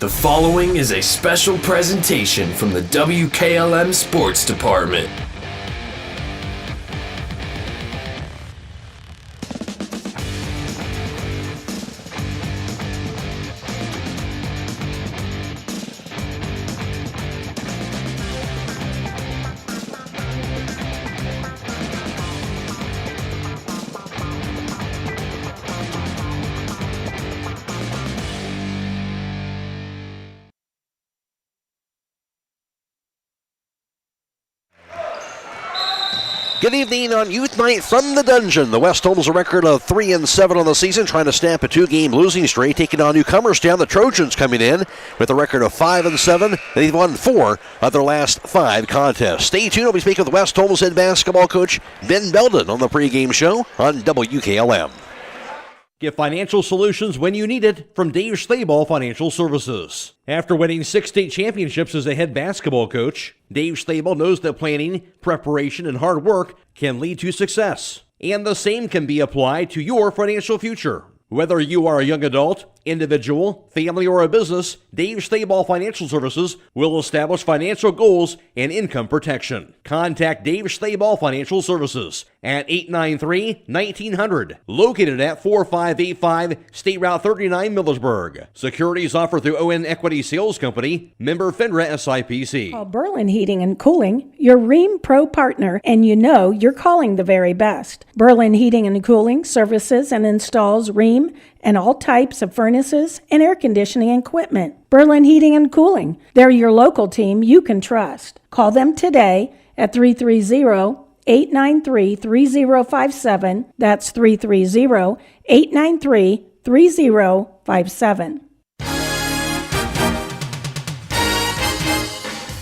The following is a special presentation from the WKLM Sports Department. Good evening on Youth Night from the Dungeon. The West Holmes a record of 3-7 on the season, trying to stamp a two-game losing streak, taking on Newcomerstown. The Trojans coming in with a record of 5-7. They've won 4 of their last 5 contests. Stay tuned. We'll be speaking with West Holmes head basketball coach Ben Belden on the pregame show on WKLM. Get financial solutions when you need it from Dave Stayball Financial Services. After winning 6 state championships as a head basketball coach, Dave Stayball knows that planning, preparation, and hard work can lead to success. And the same can be applied to your financial future. Whether you are a young adult, individual, family, or a business, Dave Stayball Financial Services will establish financial goals and income protection. Contact Dave Stayball Financial Services at 893-1900, located at 4585 State Route 39, Millersburg. Securities offered through Owen Equity Sales Company, member FINRA SIPC. Call Berlin Heating and Cooling, your Rheem Pro partner, and you know you're calling the very best. Berlin Heating and Cooling services and installs Rheem and all types of furnaces and air conditioning equipment. Berlin Heating and Cooling. They're your local team you can trust. Call them today at 330-893-3057. That's 330-893-3057.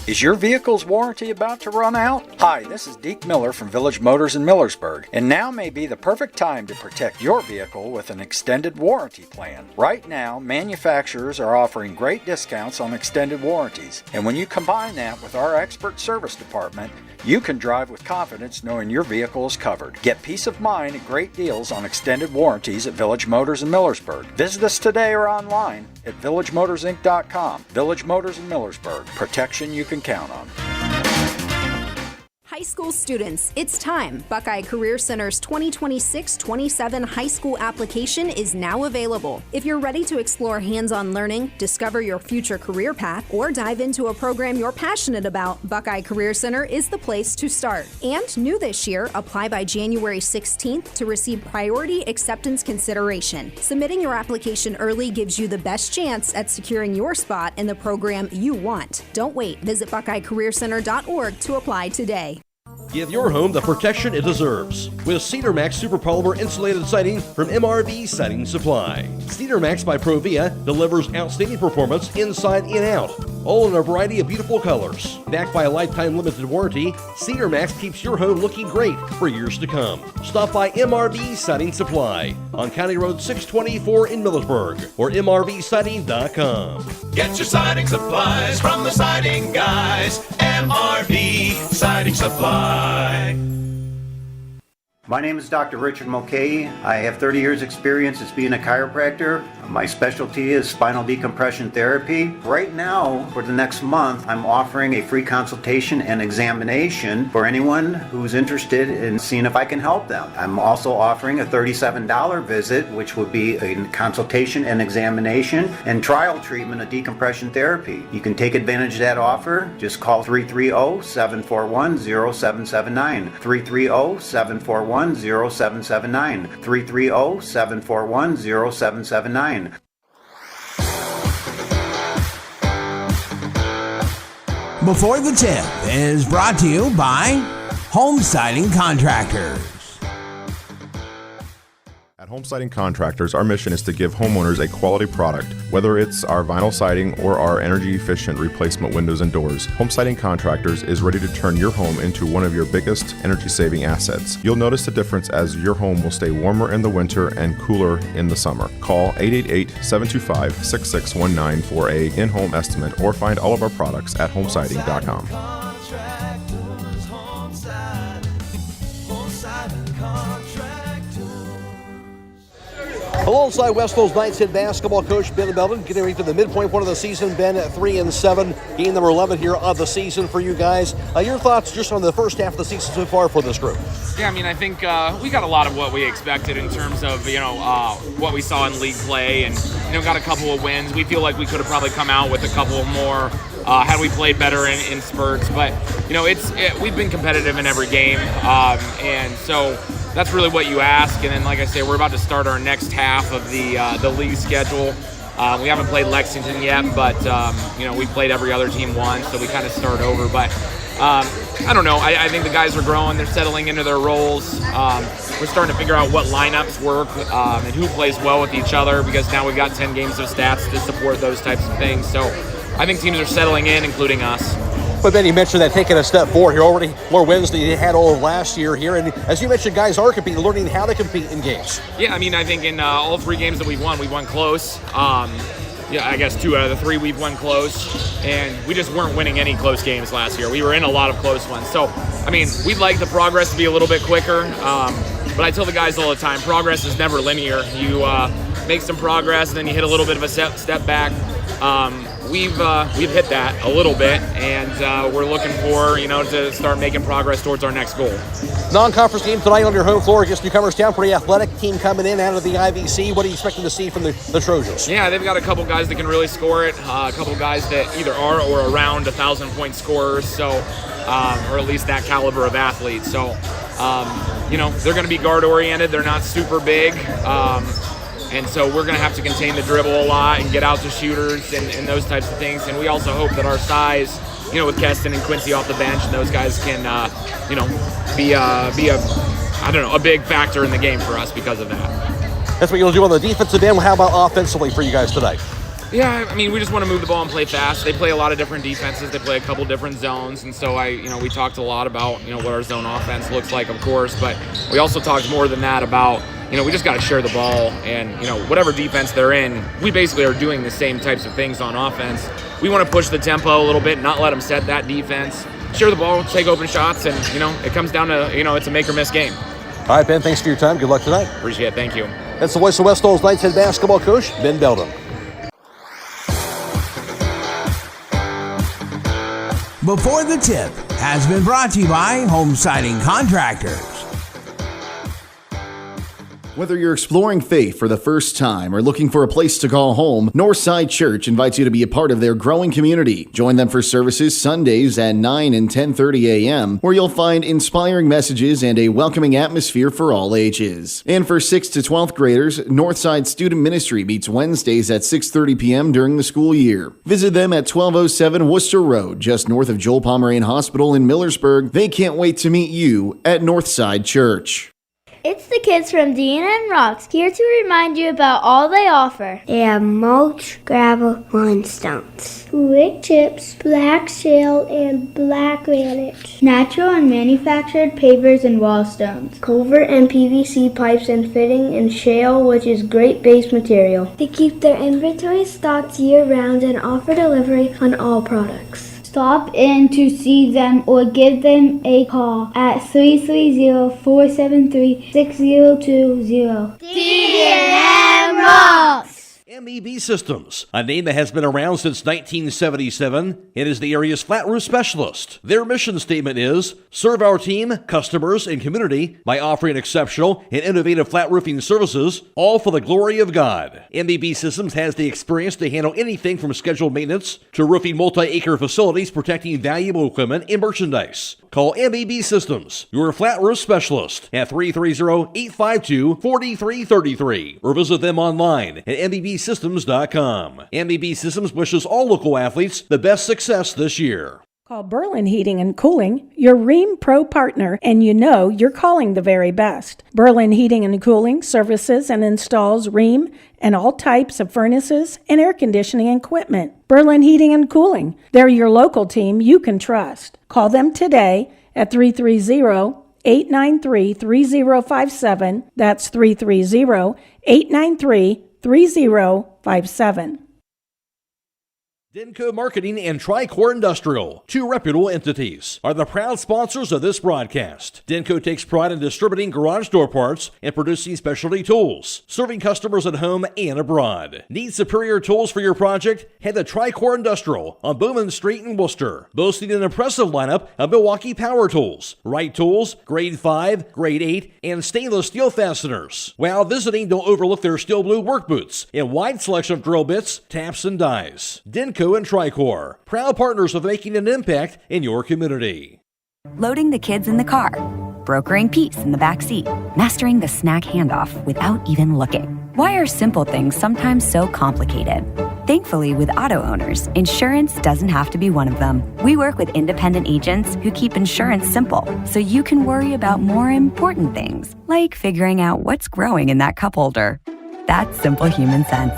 Is your vehicle's warranty about to run out? Hi, this is Deke Miller from Village Motors in Millersburg, and now may be the perfect time to protect your vehicle with an extended warranty plan. Right now, manufacturers are offering great discounts on extended warranties, and when you combine that with our expert service department, you can drive with confidence knowing your vehicle is covered. Get peace of mind and great deals on extended warranties at Village Motors in Millersburg. Visit us today or online at villagemotorsinc.com. Village Motors in Millersburg. Protection you can count on. High school students, it's time. Buckeye Career Center's 2026-27 high school application is now available. If you're ready to explore hands-on learning, discover your future career path, or dive into a program you're passionate about, Buckeye Career Center is the place to start. And new this year, apply by January 16th to receive priority acceptance consideration. Submitting your application early gives you the best chance at securing your spot in the program you want. Don't wait. Visit BuckeyeCareerCenter.org to apply today. Give your home the protection it deserves with Cedar Max Super Polymer Insulated Siding from MRV Siding Supply. Cedar Max by Provia delivers outstanding performance inside and out, all in a variety of beautiful colors. Backed by a lifetime limited warranty, Cedar Max keeps your home looking great for years to come. Stop by MRV Siding Supply on County Road 624 in Millersburg or mrvsiding.com. Get your siding supplies from the siding guys. MRV Siding Supply. My name is Dr. Richard Mulcahy. I have 30 years experience as being a chiropractor. My specialty is spinal decompression therapy. Right now, for the next month, I'm offering a free consultation and examination for anyone who's interested in seeing if I can help them. I'm also offering a $37 visit, which would be a consultation and examination and trial treatment of decompression therapy. You can take advantage of that offer. Just call 330-741-0779. 330-741-0779. 330-741-0779. Before the Tip is brought to you by Home Siding Contractors. At Home Siding Contractors, our mission is to give homeowners a quality product, whether it's our vinyl siding or our energy-efficient replacement windows and doors. Home Siding Contractors is ready to turn your home into one of your biggest energy-saving assets. You'll notice the difference as your home will stay warmer in the winter and cooler in the summer. Call 888-725-6619 for a in-home estimate or find all of our products at homesiding.com. Alongside West Hills Knights head basketball coach Ben Belden, getting ready for the midpoint point of the season. Ben at 3-7, game number 11 here of the season for you guys. Your thoughts just on the first half of the season so far for this group? Yeah, I mean, I think we got a lot of what we expected in terms of, what we saw in league play and, got a couple of wins. We feel like we could have probably come out with a couple more had we played better in spurts. But, we've been competitive in every game. And so that's really what you ask. And then, like I say, we're about to start our next half of the league schedule. We haven't played Lexington yet, but, we played every other team once, so we kind of start over. But I don't know. I think the guys are growing. They're settling into their roles. We're starting to figure out what lineups work and who plays well with each other, because now we've got 10 games of stats to support those types of things. So I think teams are settling in, including us. But then you mentioned that taking a step forward here, already more wins than you had all of last year here. And as you mentioned, guys are competing, learning how to compete in games. Yeah, I mean, I think in all 3 games that we've won close. I guess 2 out of the 3 we've won close, and we just weren't winning any close games last year. We were in a lot of close ones. So, I mean, we'd like the progress to be a little bit quicker, but I tell the guys all the time, progress is never linear. You make some progress, and then you hit a little bit of a step back. We've hit that a little bit, and we're looking for, to start making progress towards our next goal. Non-conference game tonight on your home floor against Newcomerstown. Pretty athletic team coming in out of the IVC. What are you expecting to see from the Trojans? Yeah, they've got a couple guys that can really score it. A couple guys that either are or around 1,000-point scorers, so or at least that caliber of athletes. So, they're going to be guard-oriented. They're not super big. And so we're going to have to contain the dribble a lot and get out to shooters and those types of things. And we also hope that our size, with Keston and Quincy off the bench, and those guys can, be a big factor in the game for us because of that. That's what you'll do on the defensive end. How about offensively for you guys tonight? Yeah, I mean, we just want to move the ball and play fast. They play a lot of different defenses. They play a couple different zones. And so we talked a lot about, what our zone offense looks like, of course. But we also talked more than that about, we just got to share the ball. And, whatever defense they're in, we basically are doing the same types of things on offense. We want to push the tempo a little bit, not let them set that defense. Share the ball, take open shots, and, it comes down to, it's a make or miss game. All right, Ben, thanks for your time. Good luck tonight. Appreciate it. Thank you. That's the voice of West Hills Knights head basketball coach, Ben Belden. Before the Tip has been brought to you by Home Siding Contractors. Whether you're exploring faith for the first time or looking for a place to call home, Northside Church invites you to be a part of their growing community. Join them for services Sundays at 9 and 10:30 a.m., where you'll find inspiring messages and a welcoming atmosphere for all ages. And for 6th to 12th graders, Northside Student Ministry meets Wednesdays at 6:30 p.m. during the school year. Visit them at 1207 Worcester Road, just north of Joel Pomeranian Hospital in Millersburg. They can't wait to meet you at Northside Church. It's the kids from D&M Rocks, here to remind you about all they offer. They have mulch, gravel, limstones, wood chips, black shale, and black granite, natural and manufactured pavers and wall stones, culvert and PVC pipes and fitting, and shale, which is great base material. They keep their inventory stocked year-round and offer delivery on all products. Stop in to see them or give them a call at 330-473-6020. D&M Rocks! MEB Systems, a name that has been around since 1977. It is the area's flat roof specialist. Their mission statement is, serve our team, customers, and community by offering exceptional and innovative flat roofing services, all for the glory of God. MEB Systems has the experience to handle anything from scheduled maintenance to roofing multi-acre facilities protecting valuable equipment and merchandise. Call MEB Systems, your flat roof specialist, at 330-852-4333 or visit them online at MEBsystems.com. MEB Systems wishes all local athletes the best success this year. Call Berlin Heating and Cooling, your Rheem Pro partner, and you're calling the very best. Berlin Heating and Cooling services and installs Rheem and all types of furnaces and air conditioning equipment. Berlin Heating and Cooling, they're your local team you can trust. Call them today at 330-893-3057. That's 330-893-3057. Denko Marketing and Tricor Industrial, two reputable entities, are the proud sponsors of this broadcast. Denko takes pride in distributing garage door parts and producing specialty tools, serving customers at home and abroad. Need superior tools for your project? Head to Tricor Industrial on Bowman Street in Worcester, boasting an impressive lineup of Milwaukee power tools, Wright tools, grade 5, grade 8, and stainless steel fasteners. While visiting, don't overlook their steel blue work boots and wide selection of drill bits, taps, and dies. Denko and Tricor, proud partners of making an impact in your community. Loading the kids in the car, brokering peace in the back seat, mastering the snack handoff without even looking. Why are simple things sometimes so complicated? Thankfully, with auto owners, insurance doesn't have to be one of them. We work with independent agents who keep insurance simple, so you can worry about more important things, like figuring out what's growing in that cup holder. That's simple human sense.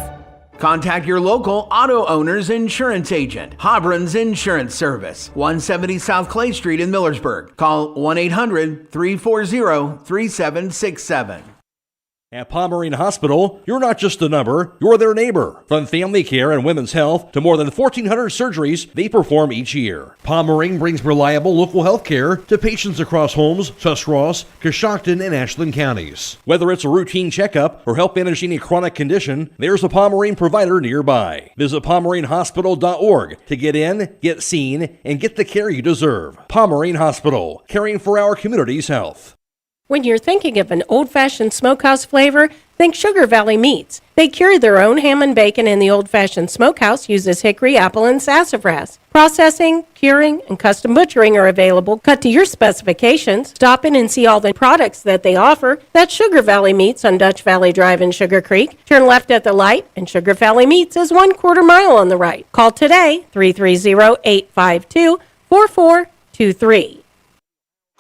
Contact your local auto owner's insurance agent. Hobron's Insurance Service, 170 South Clay Street in Millersburg. Call 1-800-340-3767. At Pomerene Hospital, you're not just a number, you're their neighbor. From family care and women's health to more than 1,400 surgeries they perform each year. Pomerene brings reliable local health care to patients across Holmes, Tuscarawas, Coshocton, and Ashland counties. Whether it's a routine checkup or help managing a chronic condition, there's a Pomerene provider nearby. Visit PomereneHospital.org to get in, get seen, and get the care you deserve. Pomerene Hospital, caring for our community's health. When you're thinking of an old-fashioned smokehouse flavor, think Sugar Valley Meats. They cure their own ham and bacon, and the old-fashioned smokehouse uses hickory, apple, and sassafras. Processing, curing, and custom butchering are available, cut to your specifications. Stop in and see all the products that they offer. That's Sugar Valley Meats on Dutch Valley Drive in Sugar Creek. Turn left at the light, and Sugar Valley Meats is 1/4 mile on the right. Call today, 330-852-4423.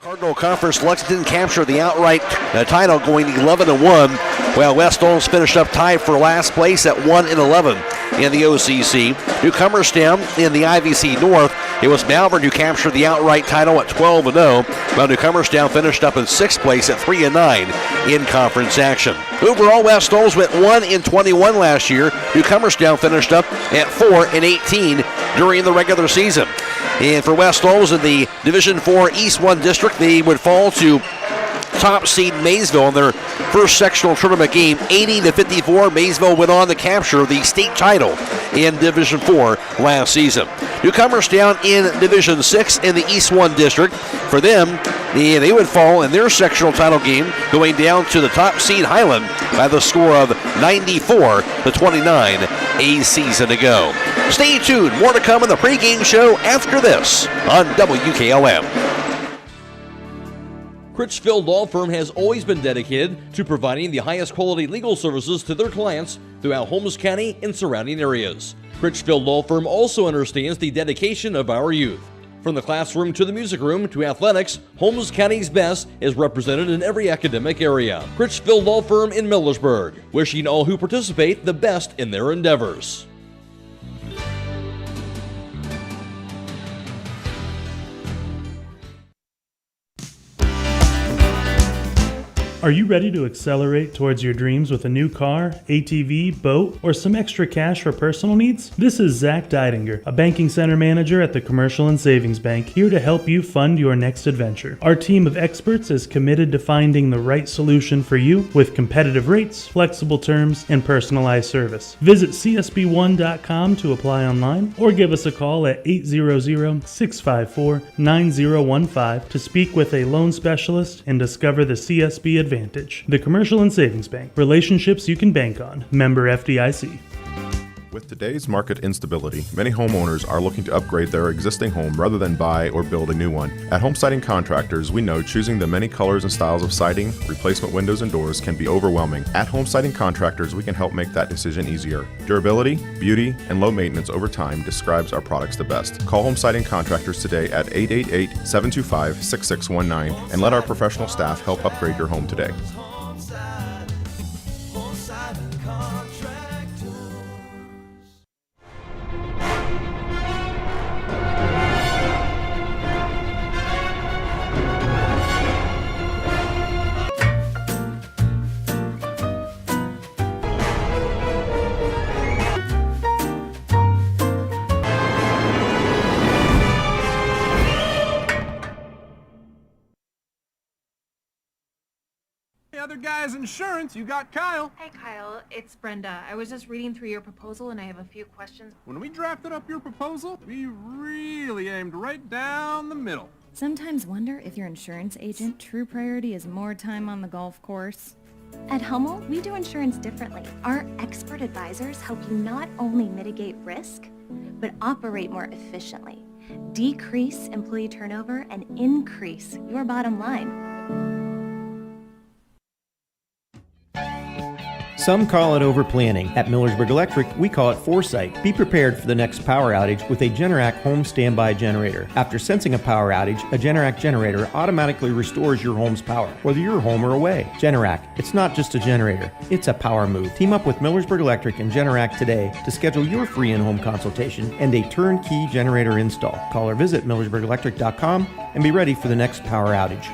Cardinal Conference Lexington captured the outright title, going 11-1, while West Holmes finished up tied for last place at 1-11 in the OCC. Newcomerstown in the IVC North, it was Malvern who captured the outright title at 12-0, while Newcomerstown finished up in 6th place at 3-9 in conference action. Overall, West Holmes went 1-21 last year. Newcomerstown finished up at 4-18 during the regular season. And for West Holmes in the Division 4 East 1 District, they would fall to top seed Maysville in their first sectional tournament game, 80-54. Maysville went on to capture the state title in Division 4 last season. Newcomerstown in Division 6 in the East 1 District. For them, they would fall in their sectional title game, going down to the top seed Highland by the score of 94-29 a season ago. Stay tuned. More to come in the pregame show after this on WKLM. Critchfield Law Firm has always been dedicated to providing the highest quality legal services to their clients throughout Holmes County and surrounding areas. Critchfield Law Firm also understands the dedication of our youth. From the classroom to the music room to athletics, Holmes County's best is represented in every academic area. Critchfield Law Firm in Millersburg, wishing all who participate the best in their endeavors. Are you ready to accelerate towards your dreams with a new car, ATV, boat, or some extra cash for personal needs? This is Zach Deidinger, a banking center manager at the Commercial and Savings Bank, here to help you fund your next adventure. Our team of experts is committed to finding the right solution for you with competitive rates, flexible terms, and personalized service. Visit csb1.com to apply online or give us a call at 800-654-9015 to speak with a loan specialist and discover the CSB advantage. The Commercial and Savings Bank. Relationships you can bank on. Member FDIC. With today's market instability, many homeowners are looking to upgrade their existing home rather than buy or build a new one. At Home Siding Contractors, we know choosing the many colors and styles of siding, replacement windows, and doors can be overwhelming. At Home Siding Contractors, we can help make that decision easier. Durability, beauty, and low maintenance over time describes our products the best. Call Home Siding Contractors today at 888-725-6619 and let our professional staff help upgrade your home today. The other guy's insurance, you got Kyle. Hey, Kyle, it's Brenda. I was just reading through your proposal, and I have a few questions. When we drafted up your proposal, we really aimed right down the middle. Sometimes wonder if your insurance agent true priority is more time on the golf course. At Hummel, we do insurance differently. Our expert advisors help you not only mitigate risk, but operate more efficiently, decrease employee turnover, and increase your bottom line. Some call it overplanning. At Millersburg Electric, we call it foresight. Be prepared for the next power outage with a Generac home standby generator. After sensing a power outage, a Generac generator automatically restores your home's power, whether you're home or away. Generac, it's not just a generator, it's a power move. Team up with Millersburg Electric and Generac today to schedule your free in-home consultation and a turnkey generator install. Call or visit millersburgelectric.com and be ready for the next power outage.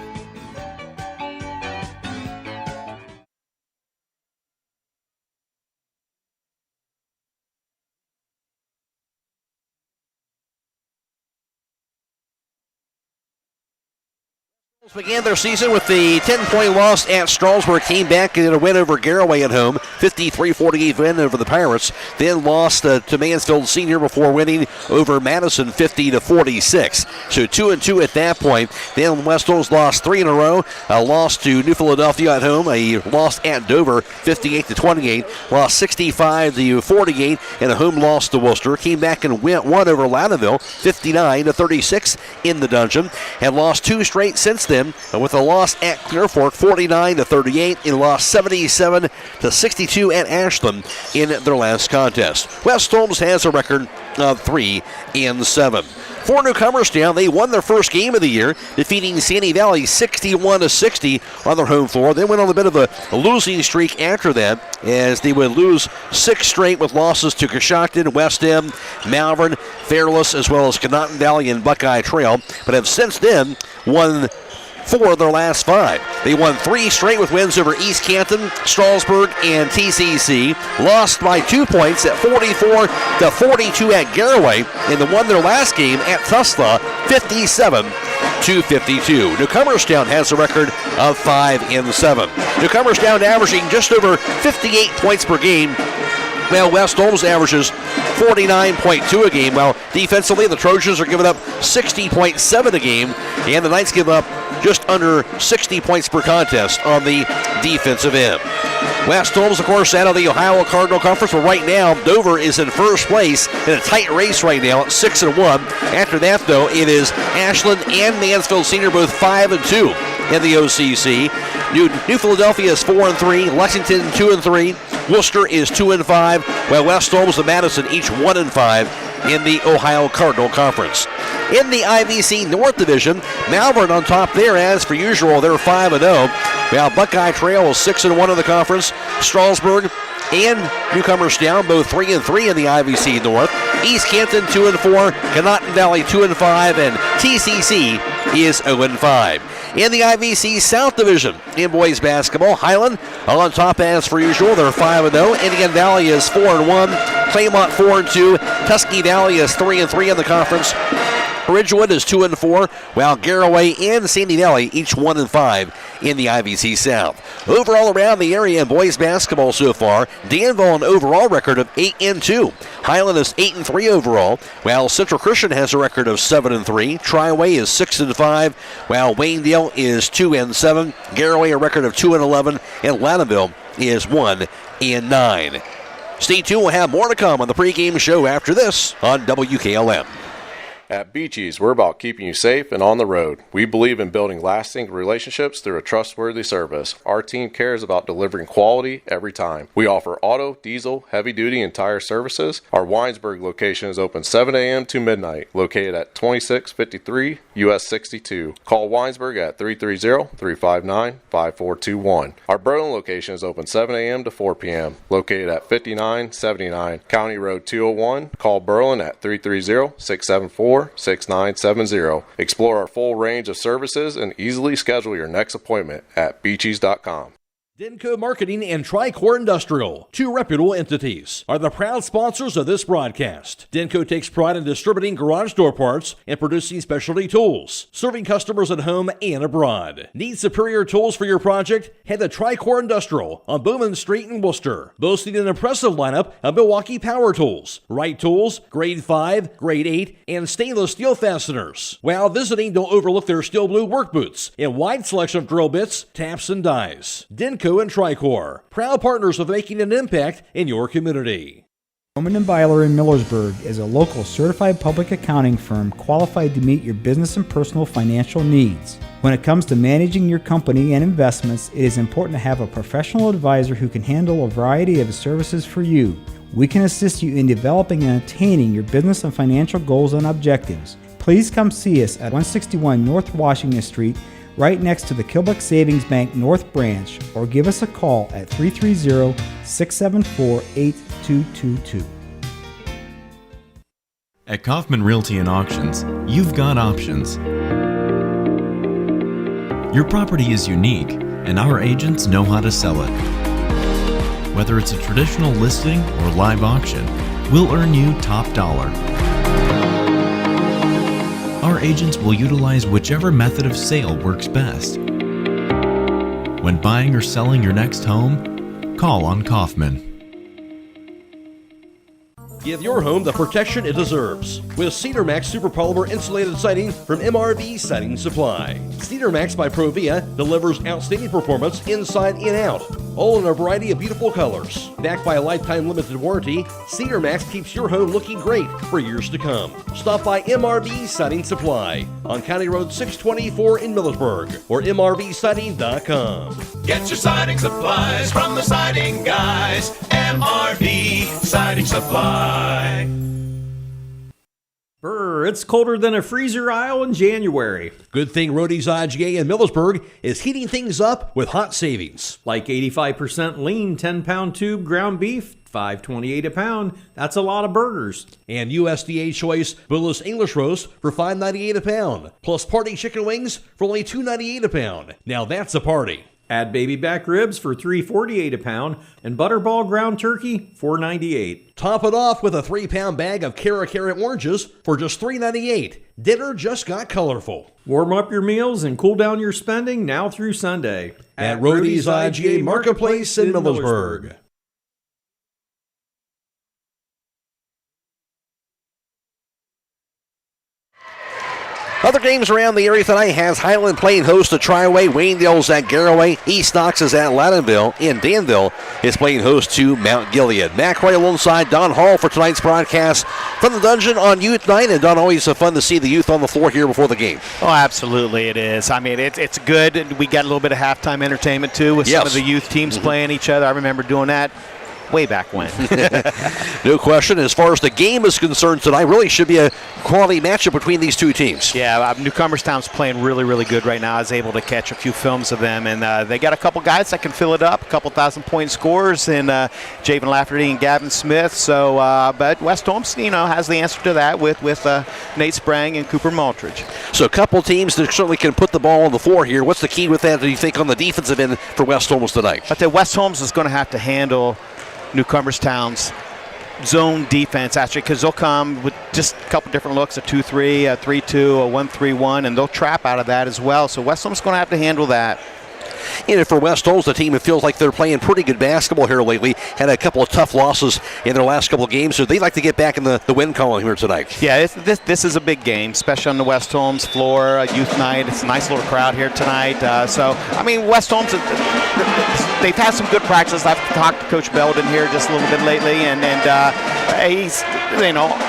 Began their season with the 10-point loss at Strasburg, came back and a win over Garaway at home, 53-48 win over the Pirates, then lost to Mansfield Senior before winning over Madison 50-46. So 2-2 at that point. Then West Holmes lost 3 in a row, a loss to New Philadelphia at home, a loss at Dover 58-28, lost 65-48, and a home loss to Worcester. Came back and won over Loudonville 59-36 in the Dungeon, and lost 2 straight since then, with a loss at Clear Fork 49-38 and lost 77-62 at Ashland in their last contest. West Holmes has a record of 3-7. For Newcomerstown, they won their first game of the year, defeating Sandy Valley 61-60 on their home floor. They went on a bit of a losing streak after that, as they would lose 6 straight with losses to Coshocton, West End, Malvern, Fairless, as well as Conotton Valley and Buckeye Trail, but have since then won 4 of their last 5. They won 3 straight with wins over East Canton, Strasburg, and TCC. Lost by 2 points at 44-42 at Garaway, and they won their last game at Tuslaw 57-52. Newcomerstown has a record of 5-7. Newcomerstown averaging just over 58 points per game. Well, West Holmes averages 49.2 a game. Well, defensively, the Trojans are giving up 60.7 a game, and the Knights give up just under 60 points per contest on the defensive end. West Holmes, of course, out of the Ohio Cardinal Conference, but right now, Dover is in first place in a tight race right now at 6-1. After that, though, it is Ashland and Mansfield Senior, both 5-2 in the OCC. New Philadelphia is 4-3, Lexington 2-3, Worcester is 2-5, while West Holmes and Madison each 1-5 in the Ohio Cardinal Conference. In the IVC North Division, Malvern on top there, as for usual, they're 5-0. While Buckeye Trail is 6-1 in the conference. Strasburg and Newcomerstown both 3-3 in the IVC North. East Canton 2-4, Conotton Valley 2-5, and TCC is 0-5. In the IVC South Division, in boys basketball, Highland on top as for usual. They're 5-0. Indian Valley is 4-1. Claymont 4-2. Tuskegee Valley is 3-3 in the conference. Ridgewood is 2-4, while Garaway and Sandy Valley each 1-5 in the IVC South. Overall around the area in boys basketball so far, Danville an overall record of 8-2. Highland is 8-3 overall, while Central Christian has a record of 7-3. Triway is 6-5, while Waynedale is 2-7. Garaway a record of 2-11, and Loudonville is 1-9. Stay tuned, we'll have more to come on the pregame show after this on WKLM. At Beachy's, we're about keeping you safe and on the road. We believe in building lasting relationships through a trustworthy service. Our team cares about delivering quality every time. We offer auto, diesel, heavy-duty, and tire services. Our Winesburg location is open 7 a.m. to midnight, located at 2653 US 62. Call Winesburg at 330-359-5421. Our Berlin location is open 7 a.m. to 4 p.m., located at 5979 County Road 201. Call Berlin at 330-674-6970. Explore our full range of services and easily schedule your next appointment at beachies.com. Denko Marketing and Tricor Industrial, two reputable entities, are the proud sponsors of this broadcast. Denko takes pride in distributing garage door parts and producing specialty tools, serving customers at home and abroad. Need superior tools for your project? Head to Tricor Industrial on Bowman Street in Worcester, boasting an impressive lineup of Milwaukee power tools, Wright tools, grade 5, grade 8, and stainless steel fasteners. While visiting, don't overlook their steel blue work boots and wide selection of drill bits, taps, and dies. Denko and Tricor, proud partners of making an impact in your community. Bowman & Byler in Millersburg is a local certified public accounting firm qualified to meet your business and personal financial needs. When it comes to managing your company and investments, it is important to have a professional advisor who can handle a variety of services for you. We can assist you in developing and attaining your business and financial goals and objectives. Please come see us at 161 North Washington Street, right next to the Kilbuck Savings Bank North Branch, or give us a call at 330-674-8222. At Kaufman Realty and Auctions, you've got options. Your property is unique, and our agents know how to sell it. Whether it's a traditional listing or live auction, we'll earn you top dollar. Our agents will utilize whichever method of sale works best. When buying or selling your next home, call on Kaufman. Give your home the protection it deserves with Cedar Max Super Polymer Insulated Siding from MRV Siding Supply. Cedar Max by Provia delivers outstanding performance inside and out, all in a variety of beautiful colors. Backed by a lifetime limited warranty, Cedar Max keeps your home looking great for years to come. Stop by MRV Siding Supply on County Road 624 in Millersburg or mrvsiding.com. Get your siding supplies from the siding guys. MRV Siding Supply. It's colder than a freezer aisle in January. Good thing Rody's IGA in Millersburg is heating things up with hot savings. Like 85% lean 10-pound tube ground beef, $5.28 a pound. That's a lot of burgers. And USDA choice boneless English roast for $5.98 a pound. Plus party chicken wings for only $2.98 a pound. Now that's a party. Add baby back ribs for $3.48 a pound and butterball ground turkey $4.98. Top it off with a 3-pound bag of Cara oranges for just $3.98. Dinner just got colorful. Warm up your meals and cool down your spending now through Sunday at Rody's IGA Marketplace in Millersburg. Other games around the area tonight has Highland playing host to Triway, Waynedale's at Garaway, East Knox is at Laddenville, and Danville is playing host to Mount Gilead. McRae alongside Don Hall for tonight's broadcast from the Dungeon on Youth Night, and Don, always fun to see the youth on the floor here before the game. Oh, absolutely it is. I mean, it's good. We got a little bit of halftime entertainment, too, with some of the youth teams playing each other. I remember doing that way back when. No question. As far as the game is concerned tonight, really should be a quality matchup between these two teams. Yeah, Newcomerstown's playing really, really good right now. I was able to catch a few films of them, and they got a couple guys that can fill it up, a couple 1,000-point scorers, and Javen Lafferty and Gavin Smith. So, but West Holmes, has the answer to that with Nate Sprang and Cooper Maltridge. So a couple teams that certainly can put the ball on the floor here. What's the key with that, do you think, on the defensive end for West Holmes tonight? I think West Holmes is going to have to handle Newcomerstown's zone defense, actually, because they'll come with just a couple different looks, a 2-3, a 3-2, a 1-3-1, and they'll trap out of that as well. So West Holmes is going to have to handle that. And for West Holmes, the team, it feels like they're playing pretty good basketball here lately. Had a couple of tough losses in their last couple of games, so they'd like to get back in the win column here tonight. Yeah, this is a big game, especially on the West Holmes floor, youth night. It's a nice little crowd here tonight. West Holmes, they've had some good practice. I've talked to Coach Belden here just a little bit lately, and he's,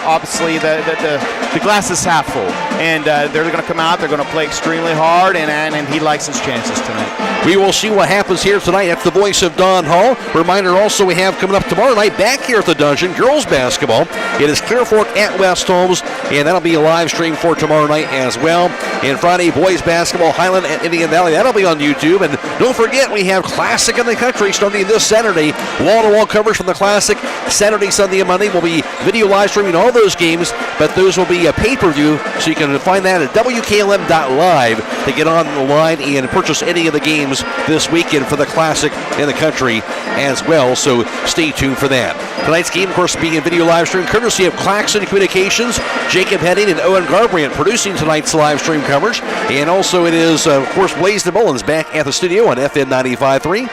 obviously the glass is half full, and they're going to come out. They're going to play extremely hard, and he likes his chances tonight. We will see what happens here tonight. That's the voice of Don Hall. Reminder also we have coming up tomorrow night back here at the Dungeon, girls basketball. It is Clear Fork at West Holmes, and that'll be a live stream for tomorrow night as well. And Friday, boys basketball, Highland at Indian Valley. That'll be on YouTube. And don't forget, we have Classic in the Country starting this Saturday. Wall-to-wall coverage from the Classic Saturday, Sunday, and Monday. Sunday. We'll be video live streaming all those games, but those will be a pay-per-view, so you can find that at WKLM.live to get on the line and purchase any of the games this weekend for the Classic in the country as well, so stay tuned for that. Tonight's game, of course, being a video live stream courtesy of Claxon Communications, Jacob Heading and Owen Garabrandt producing tonight's live stream coverage, and also it is, of course, Blaze Mullins back at the studio on FM 95.3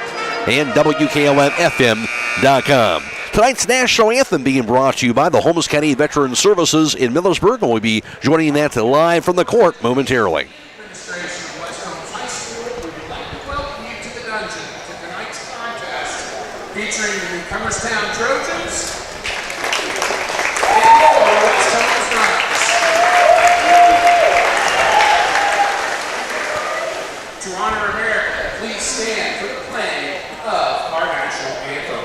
and WKLM-FM.com. Tonight's national anthem being brought to you by the Holmes County Veteran Services in Millersburg, and we'll be joining that live from the court momentarily. Featuring the Newcomerstown Trojans and the OHSAA. To honor America, please stand for the playing of our national anthem.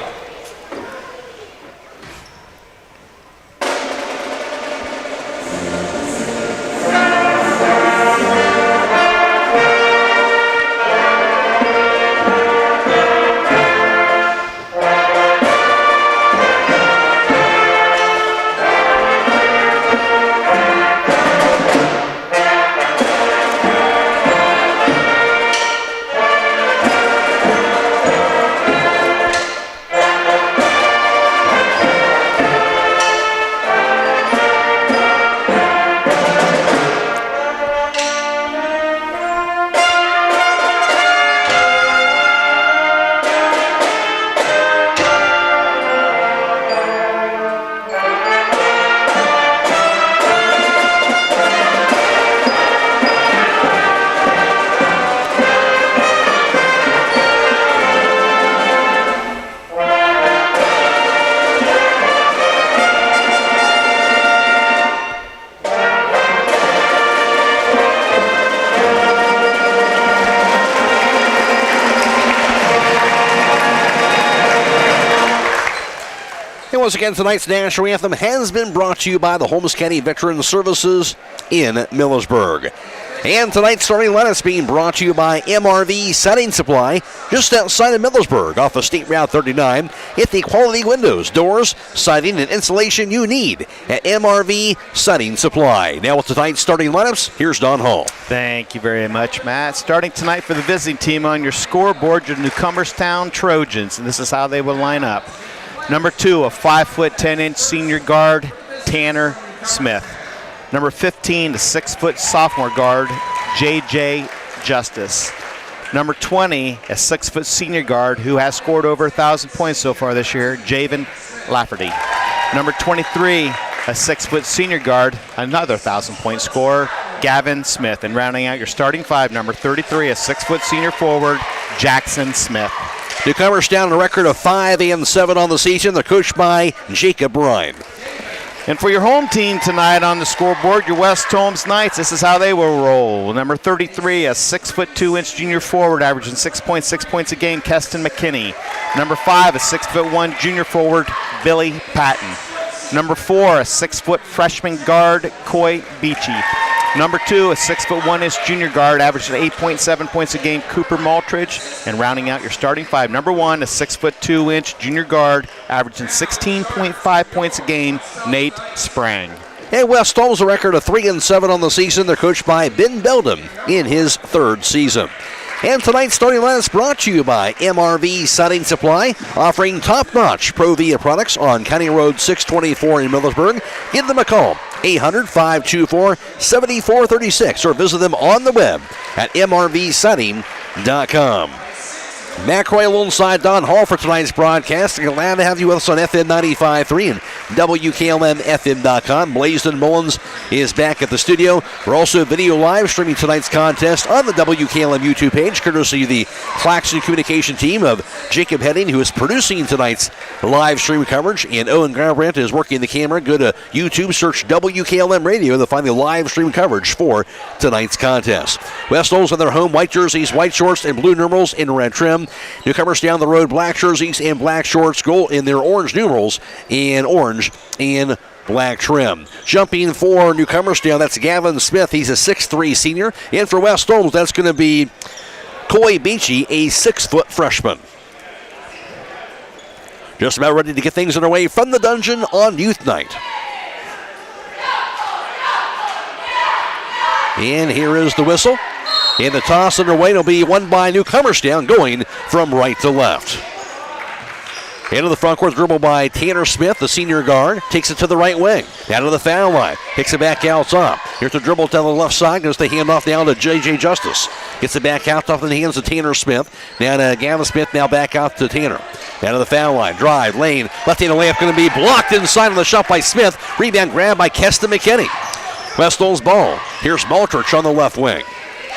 Once again, tonight's national anthem has been brought to you by the Holmes County Veteran Services in Millersburg. And tonight's starting lineup is being brought to you by MRV Siding Supply, just outside of Millersburg, off of State Route 39. Get the quality windows, doors, siding, and insulation you need at MRV Siding Supply. Now with tonight's starting lineups, here's Don Hall. Thank you very much, Matt. Starting tonight for the visiting team on your scoreboard, your Newcomerstown Trojans, and this is how they will line up. Number 2, a 5'10" senior guard, Tanner Smith. Number 15, a 6' sophomore guard, J.J. Justice. Number 20, a 6' senior guard who has scored over 1,000 points so far this year, Javen Lafferty. Number 23, a 6' senior guard, another 1,000-point scorer, Gavin Smith. And rounding out your starting five, number 33, a 6' senior forward, Jackson Smith. Newcomerstown, a record of 5-7 on the season. They're coached by Jacob Brine. And for your home team tonight on the scoreboard, your West Holmes Knights, this is how they will roll. Number 33, a 6'2" junior forward, averaging 6.6 points a game, Keston McKinney. Number 5, a 6'1" junior forward, Billy Patton. Number 4, a 6' freshman guard, Coy Beachy. Number 2, a 6'1" junior guard, averaging 8.7 points a game, Cooper Maltridge. And rounding out your starting five, number 1, a 6'2" junior guard, averaging 16.5 points a game, Nate Sprang. And West Holmes, a record of 3-7 on the season. They're coached by Ben Beldam in his third season. And tonight's starting line is brought to you by MRV Siding Supply, offering top-notch Provia products on County Road 624 in Millersburg. Give them a call, 800-524-7436, or visit them on the web at mrvsiding.com. Matt Croy alongside Don Hall for tonight's broadcast. Glad to have you with us on FM 95.3 and WKLM-FM.com. Blaisdon Mullins is back at the studio. We're also video live streaming tonight's contest on the WKLM YouTube page, courtesy of the Claxon Communication team of Jacob Heading, who is producing tonight's live stream coverage, and Owen Garabrandt is working the camera. Go to YouTube, search WKLM Radio to find the live stream coverage for tonight's contest. West Holmes on their home, white jerseys, white shorts, and blue numerals in red trim. Newcomers down the road, black jerseys and black shorts, gold in their orange numerals in orange and black trim. Jumping for Newcomerstown, that's Gavin Smith. He's a 6'3" senior. And for West Holmes, that's going to be Coy Beachy, a 6' freshman. Just about ready to get things underway from the dungeon on Youth Night. And here is the whistle. And the toss underway will be won by Newcomerstown, going from right to left. Into the front court, dribble by Tanner Smith, the senior guard. Takes it to the right wing. Down to the foul line. Kicks it back out top. Here's the dribble down the left side. Goes the handoff down to J.J. Justice. Gets it back out off in the hands of Tanner Smith. Now to Gavin Smith, now back out to Tanner. Down to the foul line. Drive, lane. Left-handed layup going to be blocked inside on the shot by Smith. Rebound grab by Keston McKinney. West Holmes ball. Here's Maltrich on the left wing.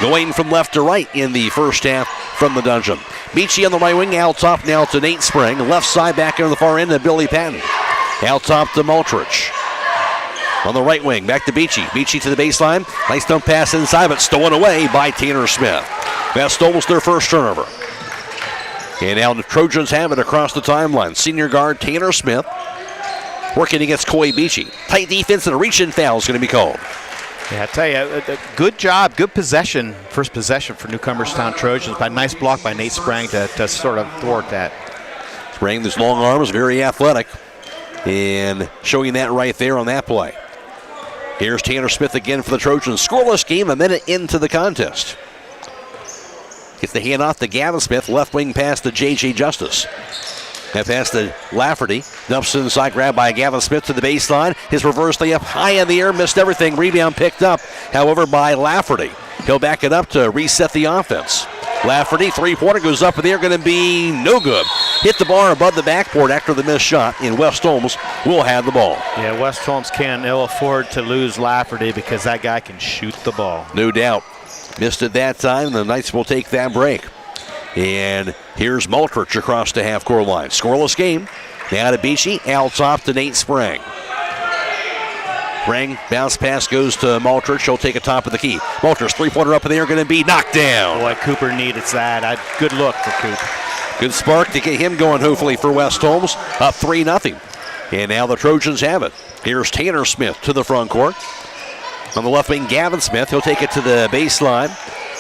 Going from left to right in the first half from the dungeon. Beachy on the right wing, out top now to Nate Spring. Left side back into the far end to Billy Patton. Out top to Maltrich. On the right wing, back to Beachy. Beachy to the baseline. Nice dump pass inside, but stolen away by Tanner Smith. West almost their first turnover. And now the Trojans have it across the timeline. Senior guard Tanner Smith working against Coy Beachy. Tight defense and a reach-in foul is going to be called. Yeah, I tell you, good job, good possession, first possession for Newcomerstown Trojans. By nice block by Nate Sprang to sort of thwart that. Sprang, his long arms, very athletic, and showing that right there on that play. Here's Tanner Smith again for the Trojans. Scoreless game, a minute into the contest. Gets the handoff to Gavin Smith, left wing pass to J.J. Justice. That pass to Lafferty. Dumps inside, grab by Gavin Smith to the baseline. His reverse layup high in the air, missed everything. Rebound picked up, however, by Lafferty. He'll back it up to reset the offense. Lafferty, three-pointer, goes up in the air, going to be no good. Hit the bar above the backboard after the missed shot, and West Holmes will have the ball. Yeah, West Holmes can't ill afford to lose Lafferty because that guy can shoot the ball. No doubt. Missed it that time. The Knights will take that break. And here's Maltrich across the half-court line. Scoreless game. Now to Beachy. Out top to Nate Sprang. Sprang, bounce pass goes to Maltrich. He'll take a top of the key. Maltrich, three-pointer up in the air, going to be knocked down. Boy, Cooper needed that. Good look for Coop. Good spark to get him going, hopefully, for West Holmes. Up 3-0. And now the Trojans have it. Here's Tanner Smith to the front court. On the left wing, Gavin Smith. He'll take it to the baseline,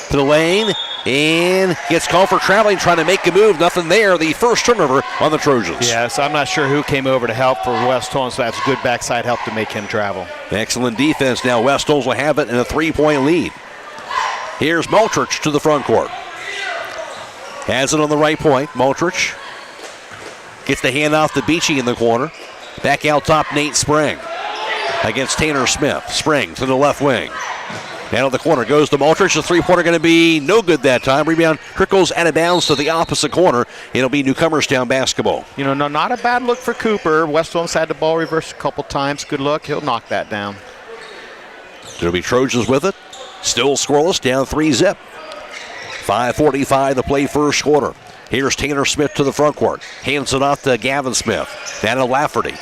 to the lane, and gets called for traveling, trying to make a move. Nothing there. The first turnover on the Trojans. Yeah, so I'm not sure who came over to help for West Holmes, so that's good backside help to make him travel. Excellent defense. Now West Holmes will have it in a 3-point lead. Here's Maltrich to the front court. Has it on the right point. Maltrich gets the handoff to Beachy in the corner. Back out top, Nate Sprang against Tanner Smith. Sprang to the left wing. Down to the corner goes to Maltrich. The three-pointer going to be no good that time. Rebound trickles out of bounds to the opposite corner. It'll be Newcomerstown basketball. You know, not a bad look for Cooper. West Holmes had the ball reversed a couple times. Good look. He'll knock that down. There'll be Trojans with it. Still scoreless, down 3-zip. 5:45 to play first quarter. Here's Tanner Smith to the front court. Hands it off to Gavin Smith. Down to Lafferty.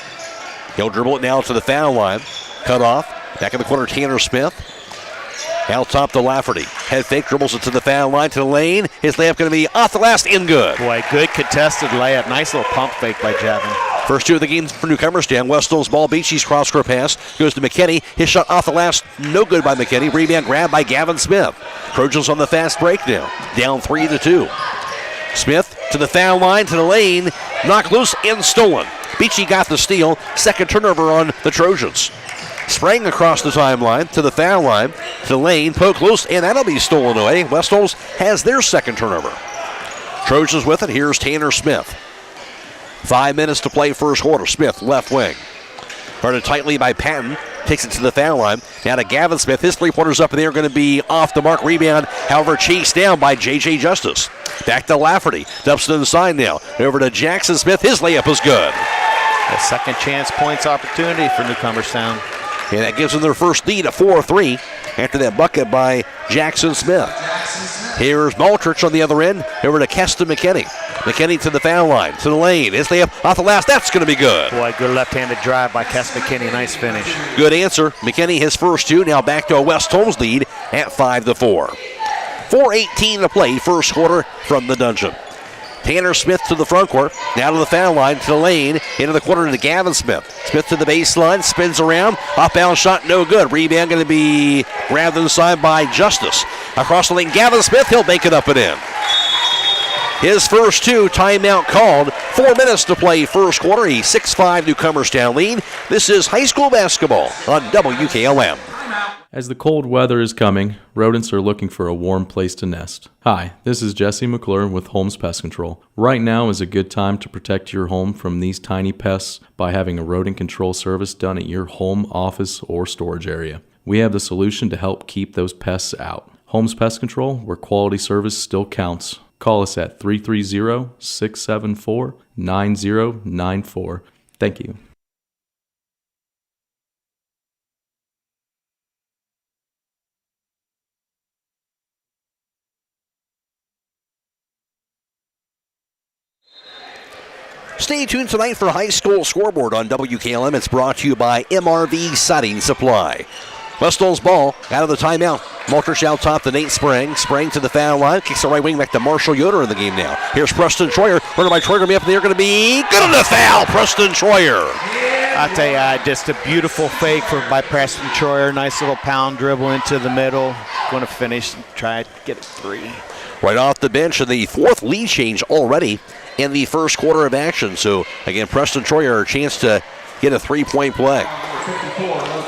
He'll dribble it now to the foul line. Cut off. Back in the corner, Tanner Smith. Out top to Lafferty. Head fake, dribbles it to the foul line, to the lane. His layup going to be off the last, in good. Boy, good contested layup. Nice little pump fake by Javin. First two of the game for Newcomerstown. West Holmes ball. Beachy's cross-court pass goes to McKinney. His shot off the last, no good by McKinney. Rebound grab by Gavin Smith. Trojans on the fast break now. Down 3-2. Smith to the foul line, to the lane. Knocked loose and stolen. Beachy got the steal. Second turnover on the Trojans. Sprang across the timeline to the foul line, to the lane, poke loose, and that'll be stolen away. West Holmes has their second turnover. Trojans with it. Here's Tanner Smith. 5 minutes to play first quarter. Smith, left wing. Guarded tightly by Patton. Takes it to the foul line. Now to Gavin Smith. His three-pointers up in the air, going to be off the mark. Rebound, however, chased down by J.J. Justice. Back to Lafferty. Dumps it inside now. Over to Jackson Smith. His layup is good. A second chance points opportunity for Newcomerstown. And that gives them their first lead at 4-3 after that bucket by Jackson Smith. Here's Maltrich on the other end. Over to Keston McKinney. McKinney to the foul line, to the lane. His layup off the last. That's going to be good. Boy, good left-handed drive by Keston McKinney. Nice finish. Good answer. McKinney, his first two. Now back to a West Holmes lead at 5-4. 4:18 to play first quarter from the dungeon. Tanner Smith to the front court, now to the foul line, to the lane, into the corner to Gavin Smith. Smith to the baseline, spins around, off-balance shot, no good. Rebound going to be grabbed inside by Justice. Across the lane, Gavin Smith, he'll make it up and in. His first two, timeout called 4 minutes to play first quarter, a 6-5 Newcomerstown lead. This is high school basketball on WKLM. As the cold weather is coming, rodents are looking for a warm place to nest. Hi, this is Jesse McClure with Holmes Pest Control. Right now is a good time to protect your home from these tiny pests by having a rodent control service done at your home, office, or storage area. We have the solution to help keep those pests out. Holmes Pest Control, where quality service still counts. Call us at 330-674-9094. Thank you. Stay tuned tonight for High School Scoreboard on WKLM. It's brought to you by MRV Siding Supply. West Holmes ball out of the timeout. Maltrich out top to Nate Sprang. Sprang to the foul line. Kicks the right wing back to Marshall Yoder in the game now. Here's Preston Troyer. Runner by Troyer going to be up in the air. Going to be good on the foul. Preston Troyer. I'll tell you, just a beautiful fake by Preston Troyer. Nice little pound dribble into the middle. Going to finish and try to get a three. Right off the bench, and the fourth lead change already in the first quarter of action. So, again, Preston Troyer, a chance to get a three-point play.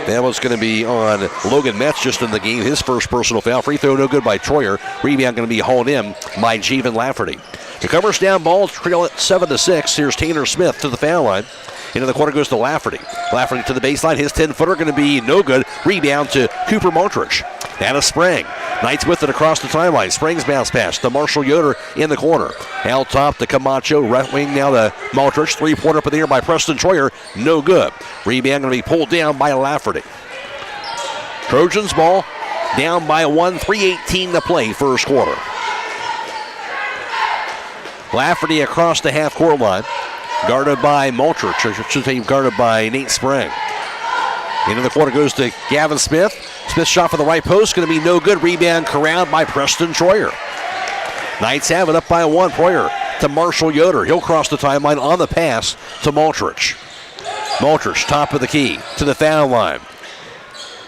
That was going to be on Logan Metz just in the game. His first personal foul. Free throw no good by Troyer. Rebound going to be hauled in by Javen Lafferty. Newcomerstown ball, trail at 7-6. Here's Tanner Smith to the foul line. Into the corner goes to Lafferty. Lafferty to the baseline. His 10-footer going to be no good. Rebound to Cooper Maltrich. Now to Sprang. Knights with it across the timeline. Sprang's bounce pass to Marshall Yoder in the corner. Out top to Camacho. Right wing now to Maltrich. Three-pointer up in the air by Preston Troyer. No good. Rebound going to be pulled down by Lafferty. Trojans ball down by 1. 3:18 to play first quarter. Lafferty across the half-court line. Guarded by Maltrich. I should say guarded by Nate Sprang. Into the corner goes to Gavin Smith. Smith shot for the right post. Going to be no good. Rebound corralled by Preston Troyer. Knights have it up by 1. Troyer to Marshall Yoder. He'll cross the timeline on the pass to Maltrich. Maltrich, top of the key, to the foul line.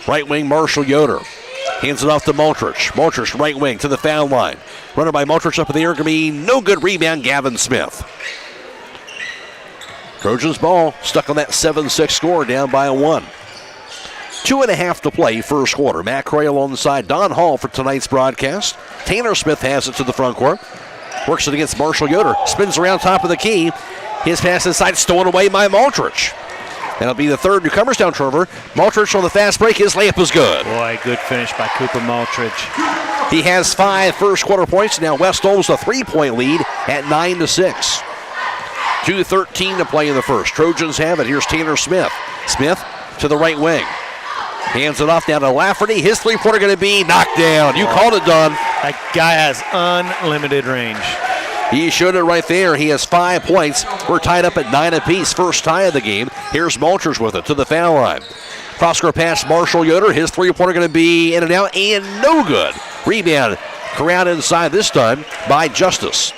Right wing Marshall Yoder. Hands it off to Maltrich. Maltrich, right wing, to the foul line. Runner by Maltrich up in the air. Going to be no good. Rebound, Gavin Smith. Trojans ball stuck on that 7-6 score, down by 1. 2.5 to play first quarter. Matt Crail on the side. Don Hall for tonight's broadcast. Tanner Smith has it to the front court. Works it against Marshall Yoder. Spins around top of the key. His pass inside stolen away by Maltrich. That'll be the third Newcomerstown turnover. Maltrich on the fast break. His layup is good. Boy, good finish by Cooper Maltrich. He has 5 first quarter points. Now West Holmes a 3-point lead at 9-6. 2:13 to play in the first. Trojans have it. Here's Tanner Smith. Smith to the right wing. Hands it off down to Lafferty. His three-pointer going to be knocked down. You called it, Dunn. That guy has unlimited range. He showed it right there. He has 5 points. We're tied up at 9 apiece. First tie of the game. Here's Maltrich with it to the foul line. Cross-court pass Marshall Yoder. His three-pointer going to be in and out and no good. Rebound corralled inside this time by Justice.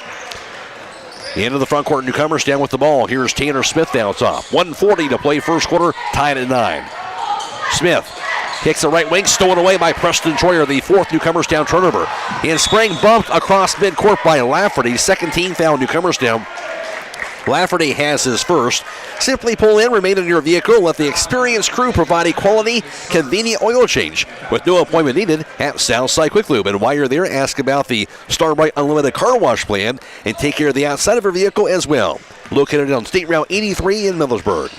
Into the front court, Newcomerstown with the ball. Here's Tanner Smith down top. 1:40 to play first quarter, tied at 9. Smith kicks the right wing, stolen away by Preston Troyer, the 4th Newcomerstown turnover. And Sprang bumped across midcourt by Lafferty. Second team foul Newcomerstown. Lafferty has his first. Simply pull in, remain in your vehicle, let the experienced crew provide a quality, convenient oil change with no appointment needed at Southside Quick Lube. And while you're there, ask about the Starbright Unlimited Car Wash Plan and take care of the outside of your vehicle as well. Located on State Route 83 in Millersburg.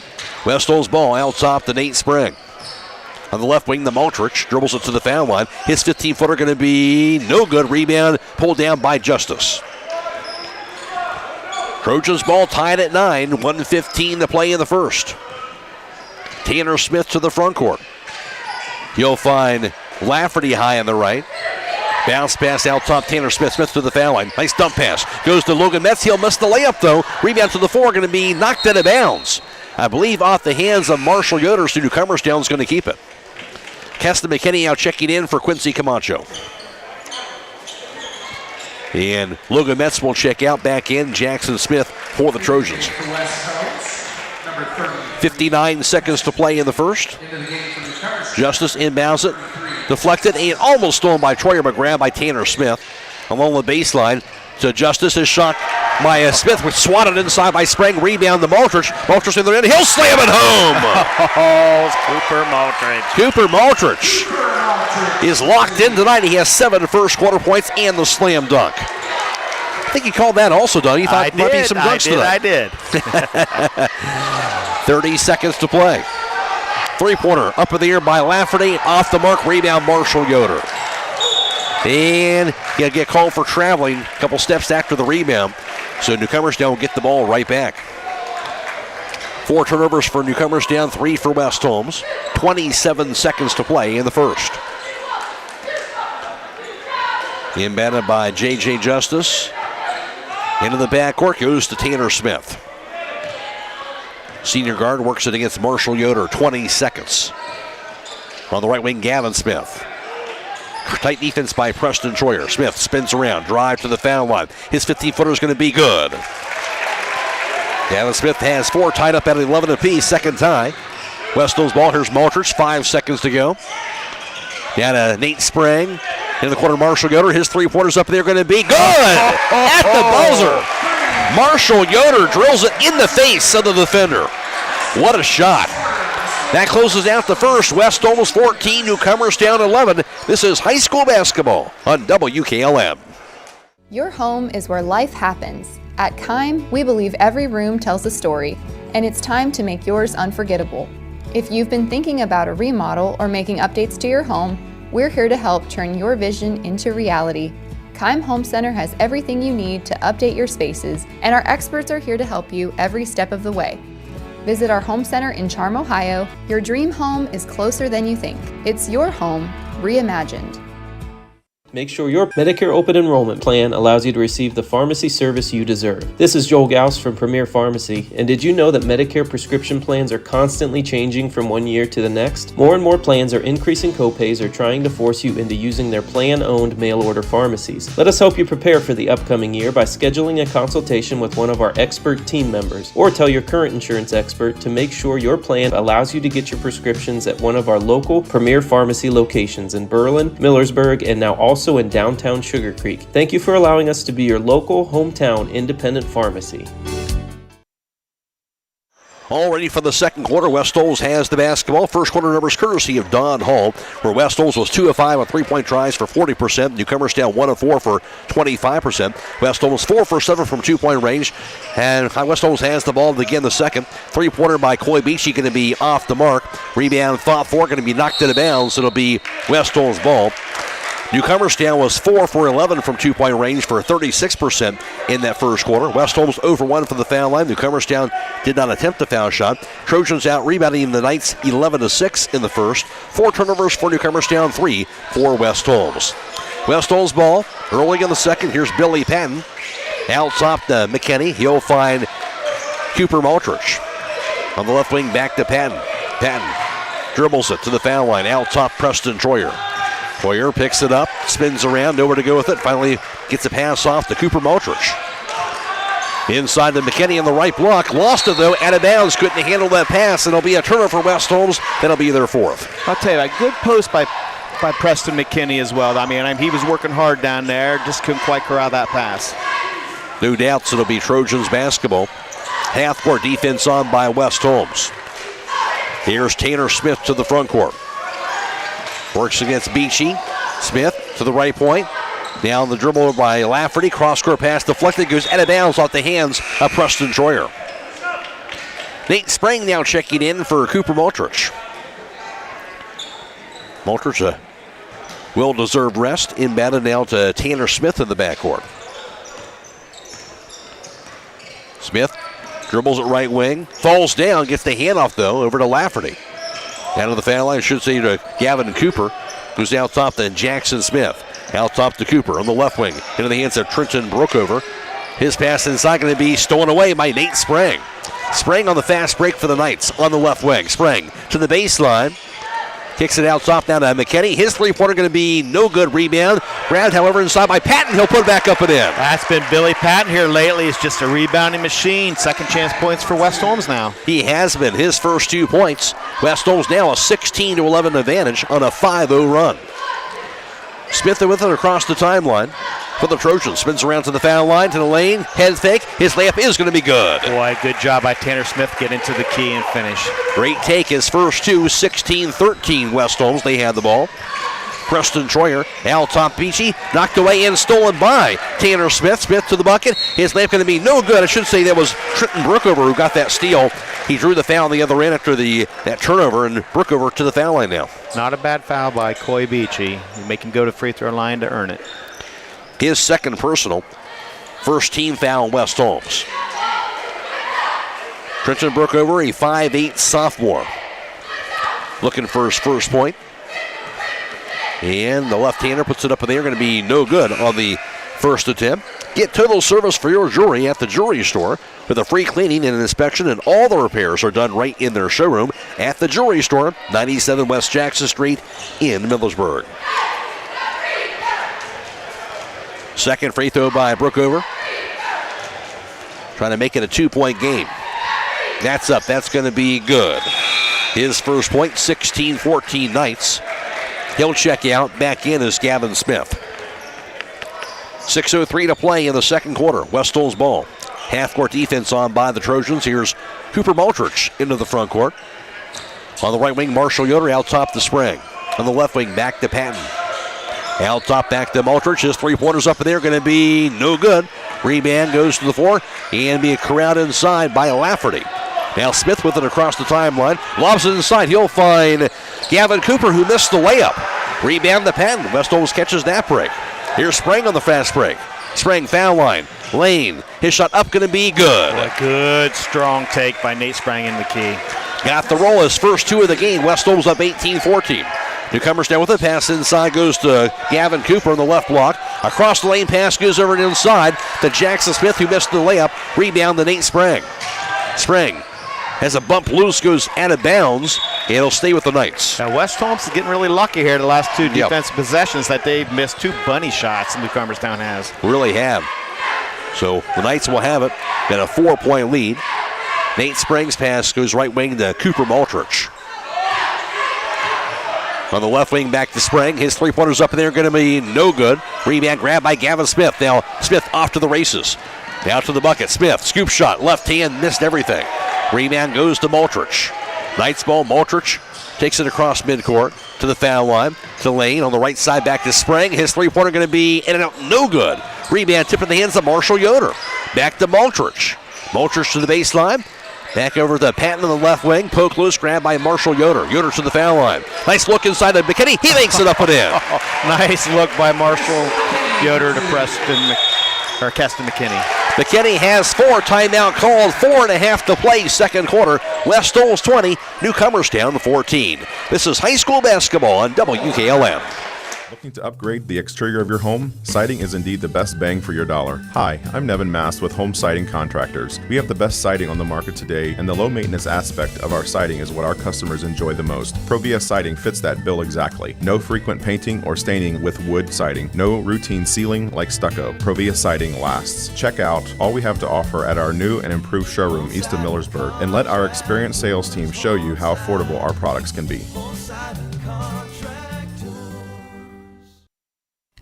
West Holmes ball out top to Nate Sprang. On the left wing, the Maltrich dribbles it to the foul line. His 15-footer going to be no good. Rebound pulled down by Justice. Trojans ball tied at 9. 1:15 to play in the first. Tanner Smith to the front court. You'll find Lafferty high on the right. Bounce pass out top. Tanner Smith. Smith to the foul line. Nice dump pass. Goes to Logan Metz. He'll miss the layup though. Rebound to the floor. Going to be knocked out of bounds. I believe off the hands of Marshall Yoder. So Newcomerstown's going to keep it. Keston McKinney out checking in for Quincy Camacho. And Logan Metz will check out back in. Jackson Smith for the Trojans. 59 seconds to play in the first. Justice inbounds it. Deflected and almost stolen by Troyer, but grabbed by Tanner Smith. Along the baseline to Justice. His shot by Smith, was swatted inside by Sprang. Rebound to Maltrich. Maltrich in the end. He'll slam it home. Oh, Cooper Maltrich. Cooper Maltrich is locked in tonight. He has 7 first quarter points and the slam dunk. I think he called that also, Doug. He thought there might be some dunks tonight. I did. 30 seconds to play. Three-pointer up in the air by Lafferty. Off the mark. Rebound Marshall Yoder. And he'll get called for traveling a couple steps after the rebound. So Newcomerstown will get the ball right back. 4 turnovers for Newcomerstown, 3 for West Holmes. 27 seconds to play in the first. Inbounded by J.J. Justice. Into the backcourt goes to Tanner Smith. Senior guard works it against Marshall Yoder. 20 seconds. On the right wing, Gavin Smith. Tight defense by Preston Troyer. Smith spins around, drive to the foul line. His 15-footer is going to be good. Gavin Smith has 4 tied up at 11 apiece. Second tie. West Holmes ball. Here's Maltrich. 5 seconds to go. Down to Nate Sprang. In the corner, Marshall Yoder. His 3-pointers up there going to be good. At the buzzer. Marshall Yoder drills it in the face of the defender. What a shot. That closes out the first. West Holmes 14, Newcomerstown 11. This is high school basketball on WKLM. Your home is where life happens. At Keim, we believe every room tells a story, and it's time to make yours unforgettable. If you've been thinking about a remodel or making updates to your home, we're here to help turn your vision into reality. Keim Home Center has everything you need to update your spaces, and our experts are here to help you every step of the way. Visit our home center in Charm, Ohio. Your dream home is closer than you think. It's your home, reimagined. Make sure your Medicare open enrollment plan allows you to receive the pharmacy service you deserve. This is Joel Gauss from Premier Pharmacy, and did you know that Medicare prescription plans are constantly changing from one year to the next? More and more plans are increasing copays or trying to force you into using their plan-owned mail-order pharmacies. Let us help you prepare for the upcoming year by scheduling a consultation with one of our expert team members, or tell your current insurance expert to make sure your plan allows you to get your prescriptions at one of our local Premier Pharmacy locations in Berlin, Millersburg, and now also in downtown Sugar Creek. Thank you for allowing us to be your local, hometown, independent pharmacy. All ready for the second quarter. West Holmes has the basketball. First quarter numbers courtesy of Don Hall, where West Holmes was 2 of 5 on three-point tries for 40%. Newcomerstown 1 of 4 for 25%. West Holmes 4 for 7 from two-point range. And West Holmes has the ball to begin the second. Three-pointer by Coy Beachy going to be off the mark. Rebound fought for, going to be knocked out of bounds. It'll be West Holmes' ball. Newcomerstown was 4 for 11 from two-point range for 36% in that first quarter. West Holmes 0 for 1 from the foul line. Newcomerstown did not attempt the foul shot. Trojans out rebounding the Knights 11-6 in the first. 4 turnovers for Newcomerstown, 3 for West Holmes. West Holmes ball early in the second. Here's Billy Patton. Out top to McKinney. He'll find Cooper Maltrich. On the left wing, back to Patton. Patton dribbles it to the foul line. Out top, Preston Troyer. Troyer picks it up, spins around, nowhere to go with it. Finally gets a pass off to Cooper Maltrich. Inside to McKinney in the right block. Lost it, though, out of bounds. Couldn't handle that pass, and it'll be a turnover for West Holmes. That'll be their fourth. I'll tell you, a good post by Preston McKinney as well. I mean, he was working hard down there. Just couldn't quite corral that pass. No doubts it'll be Trojans basketball. Half-court defense on by West Holmes. Here's Tanner Smith to the front court. Works against Beachy. Smith to the right point. Down the dribble by Lafferty. Cross-court pass deflected. Goes out of bounds off the hands of Preston Troyer. Nate Sprang now checking in for Cooper Maltrich. Maltrich a well-deserved rest. Inbounded now to Tanner Smith in the backcourt. Smith dribbles at right wing. Falls down. Gets the handoff, though, over to Lafferty. Down to the foul line, should say to Gavin Cooper. Goes out top to Jackson Smith. Out top to Cooper on the left wing. Into the hands of Trenton Brookover. His pass inside going to be stolen away by Nate Sprang. Sprang on the fast break for the Knights on the left wing. Sprang to the baseline. Kicks it out top down to McKinney. His three-pointer going to be no good. Rebound. Grabbed, however, inside by Patton. He'll put it back up and in. That's been Billy Patton here lately. It's just a rebounding machine. Second chance points for West Holmes now. He has been. His first 2 points. West Holmes now a 16-11 advantage on a 5-0 run. Smith with it across the timeline. for the Trojans. Spins around to the foul line, to the lane, head fake. His layup is going to be good. Boy, good job by Tanner Smith getting to the key and finish. Great take, his first two, 16-13 West Holmes. They had the ball. Preston Troyer, Al top Beachy, knocked away and stolen by Tanner Smith. Smith to the bucket. His layup going to be no good. I should say that was Trenton Brookover who got that steal. He drew the foul on the other end after that turnover, and Brookover to the foul line now. Not a bad foul by Coy Beachy. You make him go to free throw line to earn it. His second personal. First team foul, West Holmes. Trenton Brookover, a 5'8 sophomore. Looking for his first point. And the left-hander puts it up in the air. Going to be no good on the first attempt. Get total service for your jewelry at the jewelry store with a free cleaning and an inspection, and all the repairs are done right in their showroom at the jewelry store, 97 West Jackson Street in Millersburg. Second free throw by Brookover. Trying to make it a 2-point game. That's up. That's going to be good. His first point, 16-14 Knights. He'll check out. Back in is Gavin Smith. 6:03 to play in the second quarter. West Holmes ball. Half-court defense on by the Trojans. Here's Cooper Maltrich into the front court. On the right wing, Marshall Yoder out top to Sprague. On the left wing, back to Patton. Out top, back to Maltrich. His three-pointers up in there, going to be no good. Rebound goes to the floor and be corralled inside by Lafferty. Now Smith with it across the timeline. Lobs it inside. He'll find Gavin Cooper, who missed the layup. Rebound to Patton. West Holmes catches that break. Here's Sprague on the fast break. Sprague foul line. Lane. His shot up, going to be good. A good, strong take by Nate Sprague in the key. Got the roll, his first two of the game. West Holmes up 18-14. Newcomerstown with a pass inside, goes to Gavin Cooper on the left block. Across the lane, pass goes over and inside to Jackson Smith, who missed the layup. Rebound to Nate Sprague. Sprague has a bump loose, goes out of bounds, and it'll stay with the Knights. Now West Holmes is getting really lucky here the last two defensive possessions that they've missed two bunny shots Newcomerstown has. Really have. So the Knights will have it. Got a 4-point lead. Nate Sprague's pass goes right wing to Cooper Maltrich. On the left wing, back to Sprague. His three-pointers up in there, going to be no good. Rebound grab by Gavin Smith. Now Smith off to the races. Now to the bucket. Smith, scoop shot, left hand, missed everything. Rebound goes to Maltrich. Knights ball, Maltrich takes it across midcourt to the foul line. To Lane on the right side, back to Sprague. His three-pointer going to be in and out, no good. Rebound tipped in the hands of Marshall Yoder. Back to Maltrich. Maltrich to the baseline. Back over to Patton on the left wing. Poke loose, grab by Marshall Yoder. Yoder to the foul line. Nice look inside of McKinney. He makes it up and in. Nice look by Marshall Yoder to Keston McKinney. McKinney has 4, timeout called, 4.5 to play, second quarter. West Holmes 20, Newcomerstown 14. This is high school basketball on WKLM. Looking to upgrade the exterior of your home? Siding is indeed the best bang for your dollar. Hi, I'm Nevin Mast with Home Siding Contractors. We have the best siding on the market today, and the low maintenance aspect of our siding is what our customers enjoy the most. Provia Siding fits that bill exactly. No frequent painting or staining with wood siding. No routine sealing like stucco. Provia Siding lasts. Check out all we have to offer at our new and improved showroom east of Millersburg, and let our experienced sales team show you how affordable our products can be.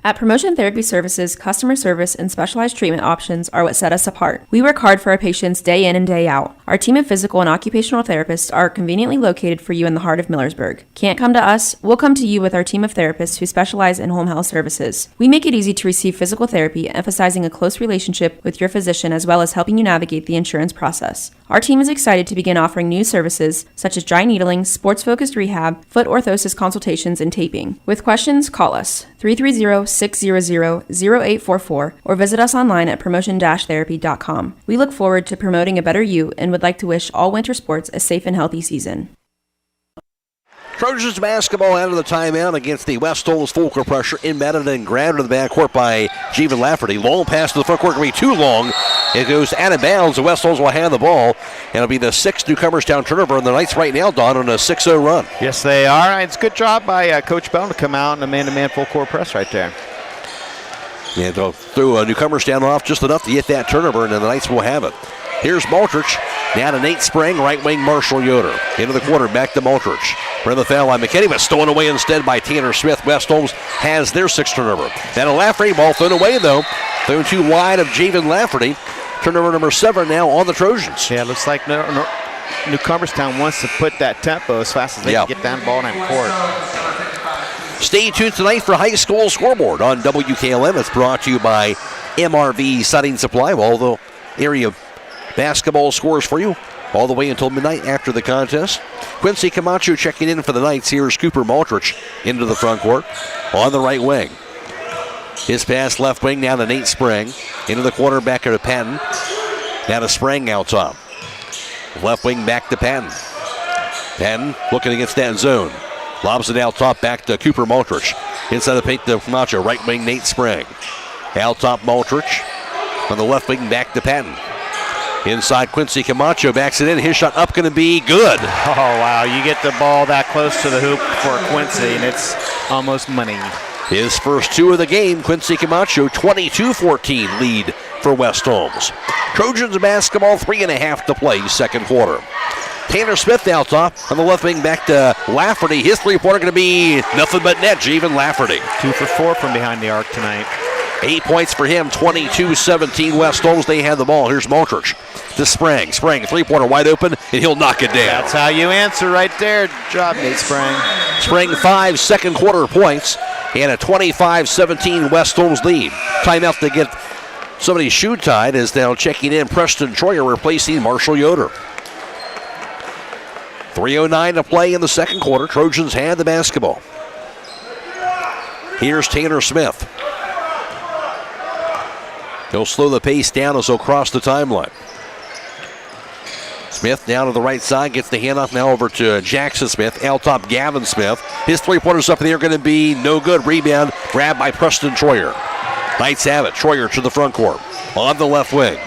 At Promotion Therapy Services, customer service and specialized treatment options are what set us apart. We work hard for our patients day in and day out. Our team of physical and occupational therapists are conveniently located for you in the heart of Millersburg. Can't come to us? We'll come to you with our team of therapists who specialize in home health services. We make it easy to receive physical therapy, emphasizing a close relationship with your physician as well as helping you navigate the insurance process. Our team is excited to begin offering new services such as dry needling, sports-focused rehab, foot orthosis consultations, and taping. With questions, call us 330-600-0844 or visit us online at promotion-therapy.com. We look forward to promoting a better you and would like to wish all winter sports a safe and healthy season. Trojans basketball out of the timeout against the West Holmes full court pressure. Embedded and grabbed in the backcourt by Jeevan Lafferty. Long pass to the front court, going to be too long. It goes out of bounds. The West Holmes will have the ball. And it'll be the 6th Newcomerstown turnover. And the Knights right now, Don, on a 6-0 run. Yes, they are. It's a good job by Coach Bell to come out in a man-to-man full court press right there. Yeah, they'll throw Newcomerstown off just enough to get that turnover, and then the Knights will have it. Here's Maltrich. Now to Nate Sprague, right wing Marshall Yoder. Into the corner, back to Maltrich. We're in the foul line. McKinney was stolen away instead by Tanner Smith. West Holmes has their 6th turnover. Then a Lafferty ball thrown away, though. Thrown too wide of Javen Lafferty. Turnover number 7 now on the Trojans. Yeah, it looks like Newcomerstown wants to put that tempo as fast as they can get down the ball in court. Stay tuned tonight for High School Scoreboard on WKLM. It's brought to you by MRV Siding Supply. All the area basketball scores for you all the way until midnight after the contest. Quincy Camacho checking in for the Knights. Here's Cooper Maltrich into the front court on the right wing. His pass left wing now to Nate Spring. Into the corner back to Patton. Now to Spring out top. Left wing back to Patton. Patton looking against that zone. Lobs it out top back to Cooper Maltrich. Inside the paint to Camacho. Right wing Nate Spring. Out top Maltrich. On the left wing back to Patton. Inside Quincy Camacho backs it in. His shot up going to be good. Oh, wow. You get the ball that close to the hoop for Quincy, and it's almost money. His first 2 of the game. Quincy Camacho 22-14 lead for West Holmes. Trojans basketball, 3.5 to play, second quarter. Tanner Smith out top on the left wing back to Lafferty. His three-pointer going to be nothing but net. Javen Lafferty. 2 for 4 from behind the arc tonight. 8 points for him, 22-17 West Holmes. They have the ball. Here's Maltrich to Spring. Spring, three-pointer wide open, and he'll knock it down. That's how you answer right there. Job, Nate Spring. Spring 5 second quarter points and a 25-17 West Holmes lead. Timeout to get somebody's shoe tied is now checking in Preston Troyer replacing Marshall Yoder. 3:09 to play in the second quarter. Trojans had the basketball. Here's Tanner Smith. He'll slow the pace down as he'll cross the timeline. Smith down to the right side, gets the handoff now over to Jackson Smith. Out top, Gavin Smith. His three-pointers up in the air going to be no good. Rebound grabbed by Preston Troyer. Knights have it. Troyer to the front court. On the left wing.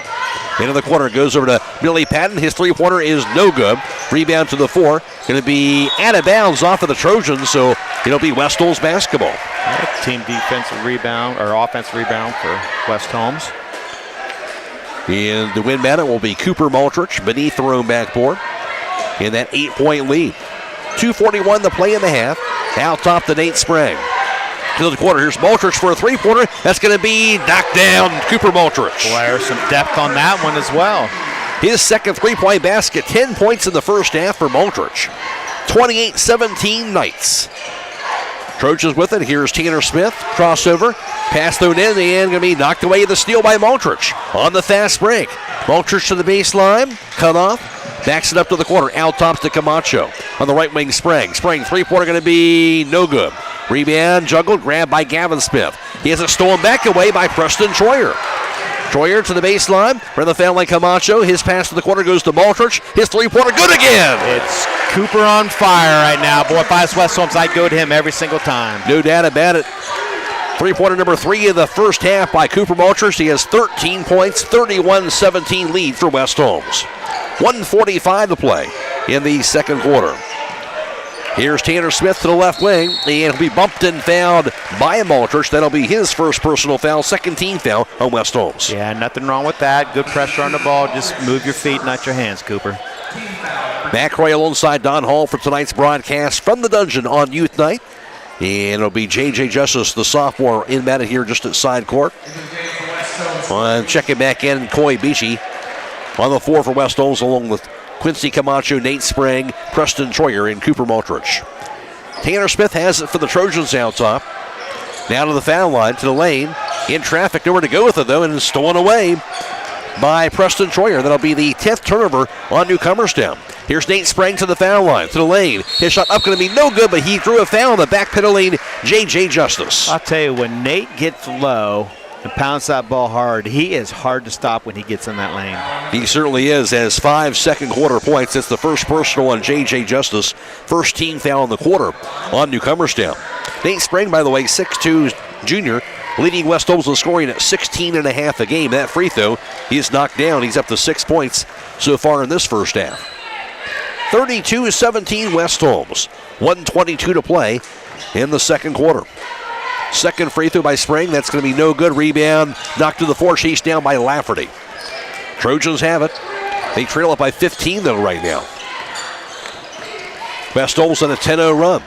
Into the corner, goes over to Billy Patton. His three-pointer is no good. Rebound to the 4. Going to be out of bounds off of the Trojans, so it'll be West Holmes basketball. Team defensive rebound, or offensive rebound for West Holmes. And the win man will be Cooper Maltrich beneath the own backboard in that 8-point lead. 2:41 to play in the half. Out top to Nate Spring. To the quarter, here's Maltrich for a three-pointer. That's going to be knocked down, Cooper Maltrich. Boy, there's some depth on that one as well. His second three-point basket, 10 points in the first half for Maltrich. 28-17 Knights. Trojans with it. Here's Tanner Smith. Crossover. Pass thrown in and going to be knocked away. The steal by Maltrich on the fast break. Maltrich to the baseline. Cut off. Backs it up to the corner. Out tops to Camacho. On the right wing, Spring. Spring three-pointer going to be no good. Rebound juggled. Grabbed by Gavin Smith. He has it stolen back away by Preston Troyer. Troyer to the baseline. From the foul line, Camacho. His pass to the corner goes to Maltrich. His three-pointer good again. It's Cooper on fire right now. Boy, if I was West Holmes, I'd go to him every single time. No doubt about it. Three-pointer number 3 of the first half by Cooper Maltrich. He has 13 points, 31-17 lead for West Holmes. 1:45 to play in the second quarter. Here's Tanner Smith to the left wing, and he'll be bumped and fouled by Maltrich. That'll be his first personal foul, second team foul on West Holmes. Yeah, nothing wrong with that. Good pressure on the ball. Just move your feet, not your hands, Cooper. Matt Roy alongside Don Hall for tonight's broadcast from the Dungeon on Youth Night. And it'll be J.J. Justice, the sophomore, inbounded here just at side court. Checking back in, Coy Beachy on the 4 for West Holmes, along with Quincy Camacho, Nate Spring, Preston Troyer, and Cooper Maltrich. Tanner Smith has it for the Trojans out top. Now to the foul line, to the lane. In traffic, nowhere to go with it, though, and is stolen away by Preston Troyer. That'll be the 10th turnover on Newcomerstown. Here's Nate Spring to the foul line, to the lane. His shot up going to be no good, but he threw a foul on the backpedaling J.J. Justice. I'll tell you, when Nate gets low and pounds that ball hard, he is hard to stop when he gets in that lane. He certainly is. Has 5 second quarter points. That's the first personal on J.J. Justice. First team foul in the quarter on Newcomerstown. Nate Spring, by the way, 6'2", junior, leading West Holmes in scoring at 16.5 a game. That free throw, he's knocked down. He's up to 6 points so far in this first half. 32-17 West Holmes. 1:22 to play in the second quarter. Second free throw by Spring. That's going to be no good. Rebound knocked to the floor. Chased down by Lafferty. Trojans have it. They trail up by 15, though, right now. West Holmes on a 10-0 run.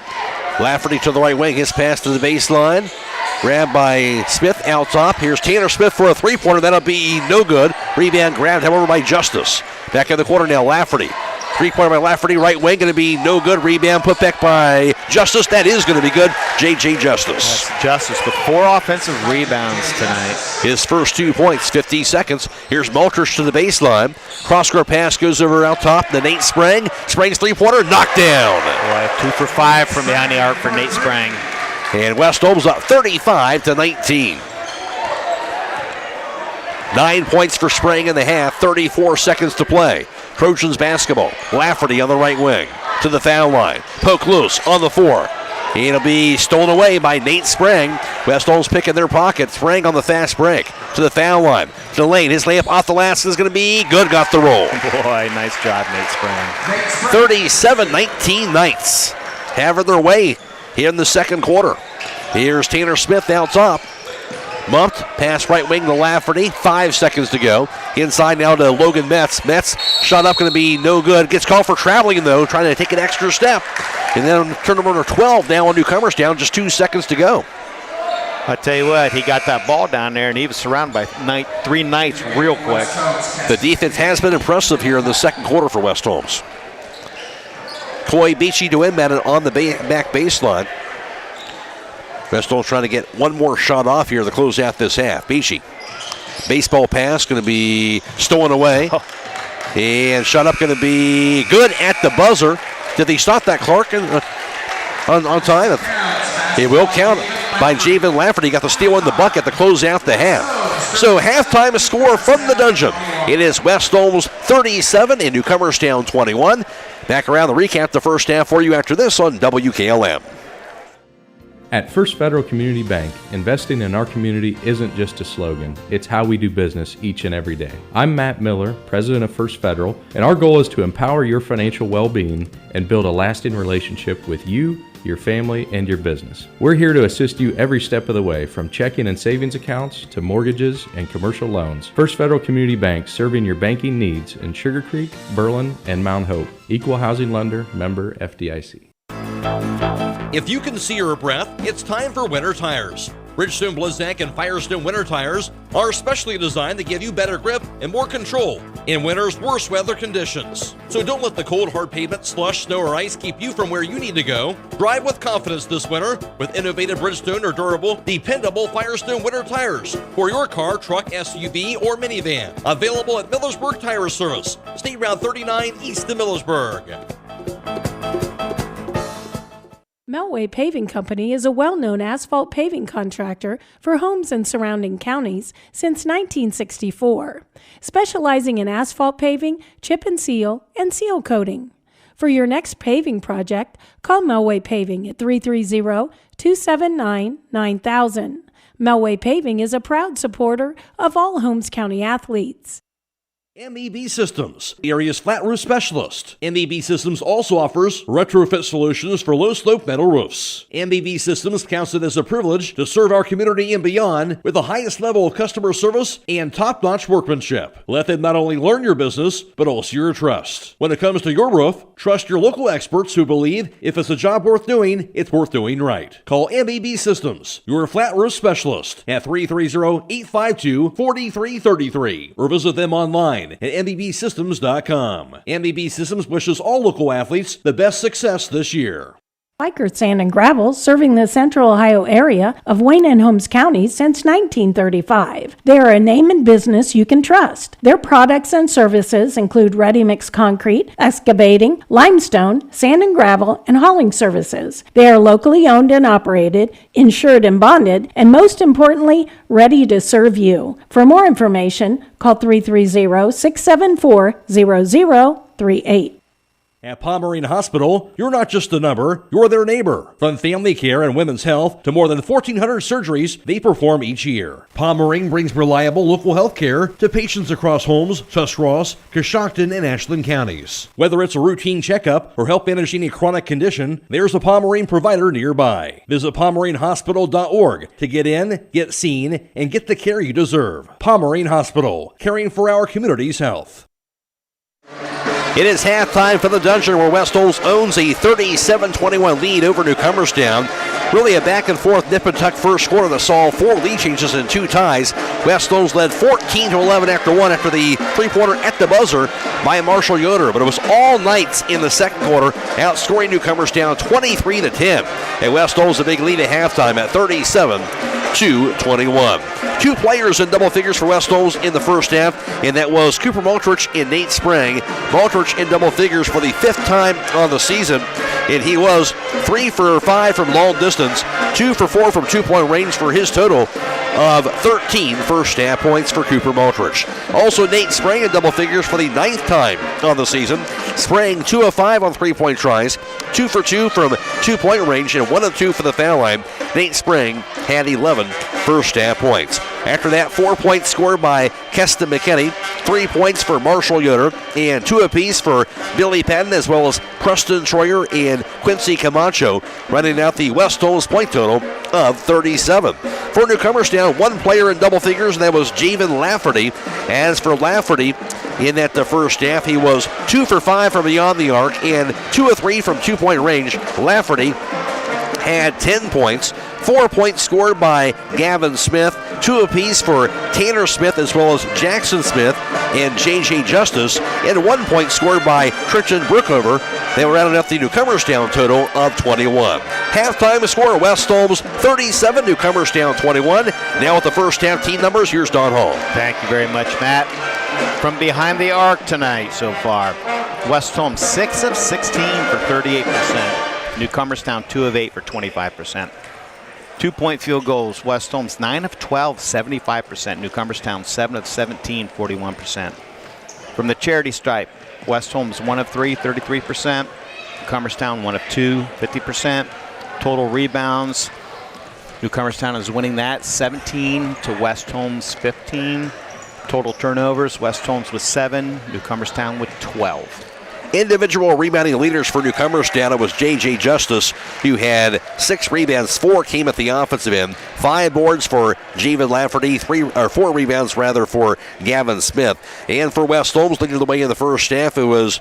Lafferty to the right wing. His pass to the baseline. Grabbed by Smith out top. Here's Tanner Smith for a three-pointer. That'll be no good. Rebound grabbed, however, by Justice. Back in the corner now, Lafferty. Three-pointer by Lafferty, right wing, going to be no good. Rebound put back by Justice. That is going to be good. J.J. Justice. That's Justice with 4 offensive rebounds tonight. His first 2 points, 50 seconds. Here's Malters to the baseline. Cross-court pass goes over out top. The Nate Sprang. Sprang's three-pointer, knocked down. Boy, 2 for 5 from behind the arc for Nate Sprang. And West Holmes up 35-19. 9 points for Sprang in the half, 34 seconds to play. Trojans basketball. Lafferty on the right wing to the foul line. Poke loose on the 4. It'll be stolen away by Nate Sprang. West Holmes picking their pocket. Sprang on the fast break to the foul line. To the lane. His layup off the last is going to be good. Got the roll. Boy, nice job, Nate Sprang. 37-19 Knights having their way here in the second quarter. Here's Tanner Smith out top. Mumped, pass right wing to Lafferty. 5 seconds to go. Inside now to Logan Metz. Metz shot up, going to be no good. Gets called for traveling though, trying to take an extra step. And then turnover 12 now on Newcomerstown. Just 2 seconds to go. I tell you what, he got that ball down there and he was surrounded by 3 Knights real quick. The defense has been impressive here in the second quarter for West Holmes. Coy Beachy to inbound it on the back baseline. West Holmes trying to get one more shot off here to close out this half. Beachy. Baseball pass going to be stolen away. And shot up going to be good at the buzzer. Did they stop that, Clark, on time? It will count by Javen Lafferty. Got the steal in the bucket to close out the half. So halftime score from the dungeon. It is West Holmes 37 and Newcomerstown 21. Back around the recap the first half for you after this on WKLM. At First Federal Community Bank, investing in our community isn't just a slogan, it's how we do business each and every day. I'm Matt Miller, president of First Federal, and our goal is to empower your financial well-being and build a lasting relationship with you, your family, and your business. We're here to assist you every step of the way, from checking and savings accounts to mortgages and commercial loans. First Federal Community Bank, serving your banking needs in Sugar Creek, Berlin, and Mount Hope. Equal housing lender, member FDIC. If you can see your breath, it's time for winter tires. Bridgestone, Blizzak, and Firestone winter tires are specially designed to give you better grip and more control in winter's worst weather conditions. So don't let the cold, hard pavement, slush, snow, or ice keep you from where you need to go. Drive with confidence this winter with innovative Bridgestone or durable, dependable Firestone winter tires for your car, truck, SUV, or minivan. Available at Millersburg Tire Service, State Route 39 east of Millersburg. Melway Paving Company is a well-known asphalt paving contractor for homes in surrounding counties since 1964, specializing in asphalt paving, chip and seal coating. For your next paving project, call Melway Paving at 330-279-9000. Melway Paving is a proud supporter of all Holmes County athletes. MEB Systems, the area's flat roof specialist. MEB Systems also offers retrofit solutions for low-slope metal roofs. MEB Systems counts it as a privilege to serve our community and beyond with the highest level of customer service and top-notch workmanship. Let them not only learn your business, but also your trust. When it comes to your roof, trust your local experts who believe if it's a job worth doing, it's worth doing right. Call MEB Systems, your flat roof specialist, at 330-852-4333, or visit them online at mbbsystems.com. MBB Systems wishes all local athletes the best success this year. Biker Sand and Gravel, serving the Central Ohio area of Wayne and Holmes counties since 1935. They are a name and business you can trust. Their products and services include ready-mix concrete, excavating, limestone, sand and gravel, and hauling services. They are locally owned and operated, insured and bonded, and most importantly, ready to serve you. For more information, call 330-674-0038. At Pomerene Hospital, you're not just a number, you're their neighbor. From family care and women's health to more than 1,400 surgeries they perform each year. Pomerene brings reliable local health care to patients across Holmes, Tuscarawas, Coshocton, and Ashland counties. Whether it's a routine checkup or help managing a chronic condition, there's a Pomerene provider nearby. Visit PomereneHospital.org to get in, get seen, and get the care you deserve. Pomerene Hospital, caring for our community's health. It is halftime for the Dungeon, where West Holmes owns a 37-21 lead over Newcomerstown. Really a back-and-forth nip-and-tuck first quarter that saw 4 lead changes and 2 ties. West Holmes led 14-11 after the three-pointer at the buzzer by Marshall Yoder. But it was all Knights in the second quarter, outscoring Newcomerstown 23-10. And West Holmes a big lead at halftime at 37-21. 2 players in double figures for West Holmes in the first half, and that was Cooper Maltrich and Nate Sprang. Maltrich in double figures for the 5th time on the season, and he was 3 for 5 from long distance, 2 for 4 from 2-point range for his total of 13 first half points for Cooper Maltrich. Also, Nate Sprang in double figures for the 9th time on the season. Sprang 2 of 5 on 3-point tries, 2 for 2 from 2-point range, and 1 of 2 for the foul line. Nate Sprang had 11 first half points. After that, 4 points scored by Keston McKinney, 3 points for Marshall Yoder, and 2 apiece for Billy Patton, as well as Preston Troyer and Quincy Camacho, running out the West Holmes point total of 37. For Newcomerstown, 1 player in double figures, and that was Javen Lafferty. As for Lafferty, in that the first half, he was 2 for 5 from beyond the arc and 2 of 3 from 2-point range. Lafferty had 10 points, 4 points scored by Gavin Smith, 2 apiece for Tanner Smith as well as Jackson Smith and J.J. Justice, and 1 point scored by Tristan Brookover. They were rounding up the Newcomerstown total of 21. Halftime score, West Holmes 37, Newcomerstown 21. Now with the first half team numbers, here's Don Hall. Thank you very much, Matt. From behind the arc tonight so far, West Holmes 6 of 16 for 38%. Newcomerstown 2 of 8 for 25%. 2-point field goals, West Holmes 9 of 12, 75%. Newcomerstown 7 of 17, 41%. From the charity stripe, West Holmes 1 of 3, 33%. Newcomerstown 1 of 2, 50%. Total rebounds, Newcomerstown is winning that 17 to West Holmes 15. Total turnovers, West Holmes with 7, Newcomerstown with 12. Individual rebounding leaders for Newcomerstown, it was J.J. Justice, who had 6 rebounds. 4 came at the offensive end. 5 boards for Javen Lafferty, 4 rebounds for Gavin Smith. And for West Holmes, leading the way in the first half, it was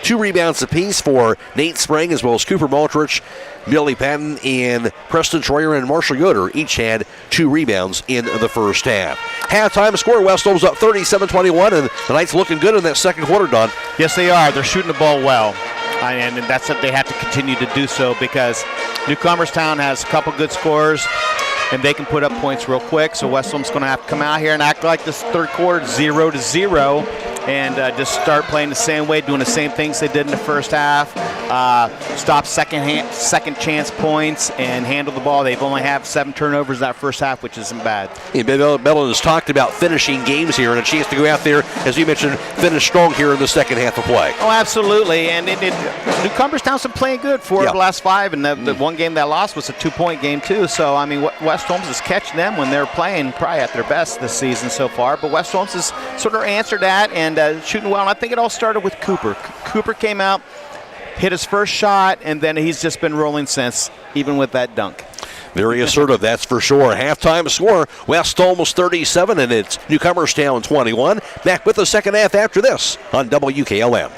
2 rebounds apiece for Nate Sprang, as well as Cooper Maltrich, Billy Patton, and Preston Troyer and Marshall Yoder each had 2 rebounds in the first half. Halftime score, West Holmes up 37-21, and the Knights looking good in that second quarter, Don. Yes, they are. They're shooting the ball well, and that's what they have to continue to do so, because Newcomerstown has a couple good scorers, and they can put up points real quick. So West Holmes going to have to come out here and act like this third quarter, 0-0, and just start playing the same way, doing the same things they did in the first half. Stop second chance points and handle the ball. They've only had 7 turnovers that first half, which isn't bad. Yeah, Bellin has talked about finishing games here and a chance to go out there, as you mentioned, finish strong here in the second half of play. Oh, absolutely. And Newcomerstown's been playing good for the last 5, and the one game that lost was a 2-point game too. So, I mean, West Holmes is catching them when they're playing probably at their best this season so far. But West Holmes has sort of answered that and shooting well. And I think it all started with Cooper. Cooper came out, hit his first shot, and then he's just been rolling since, even with that dunk. Very assertive, that's for sure. Halftime score, West Holmes 37, and it's Newcomerstown 21. Back with the second half after this on WKLM.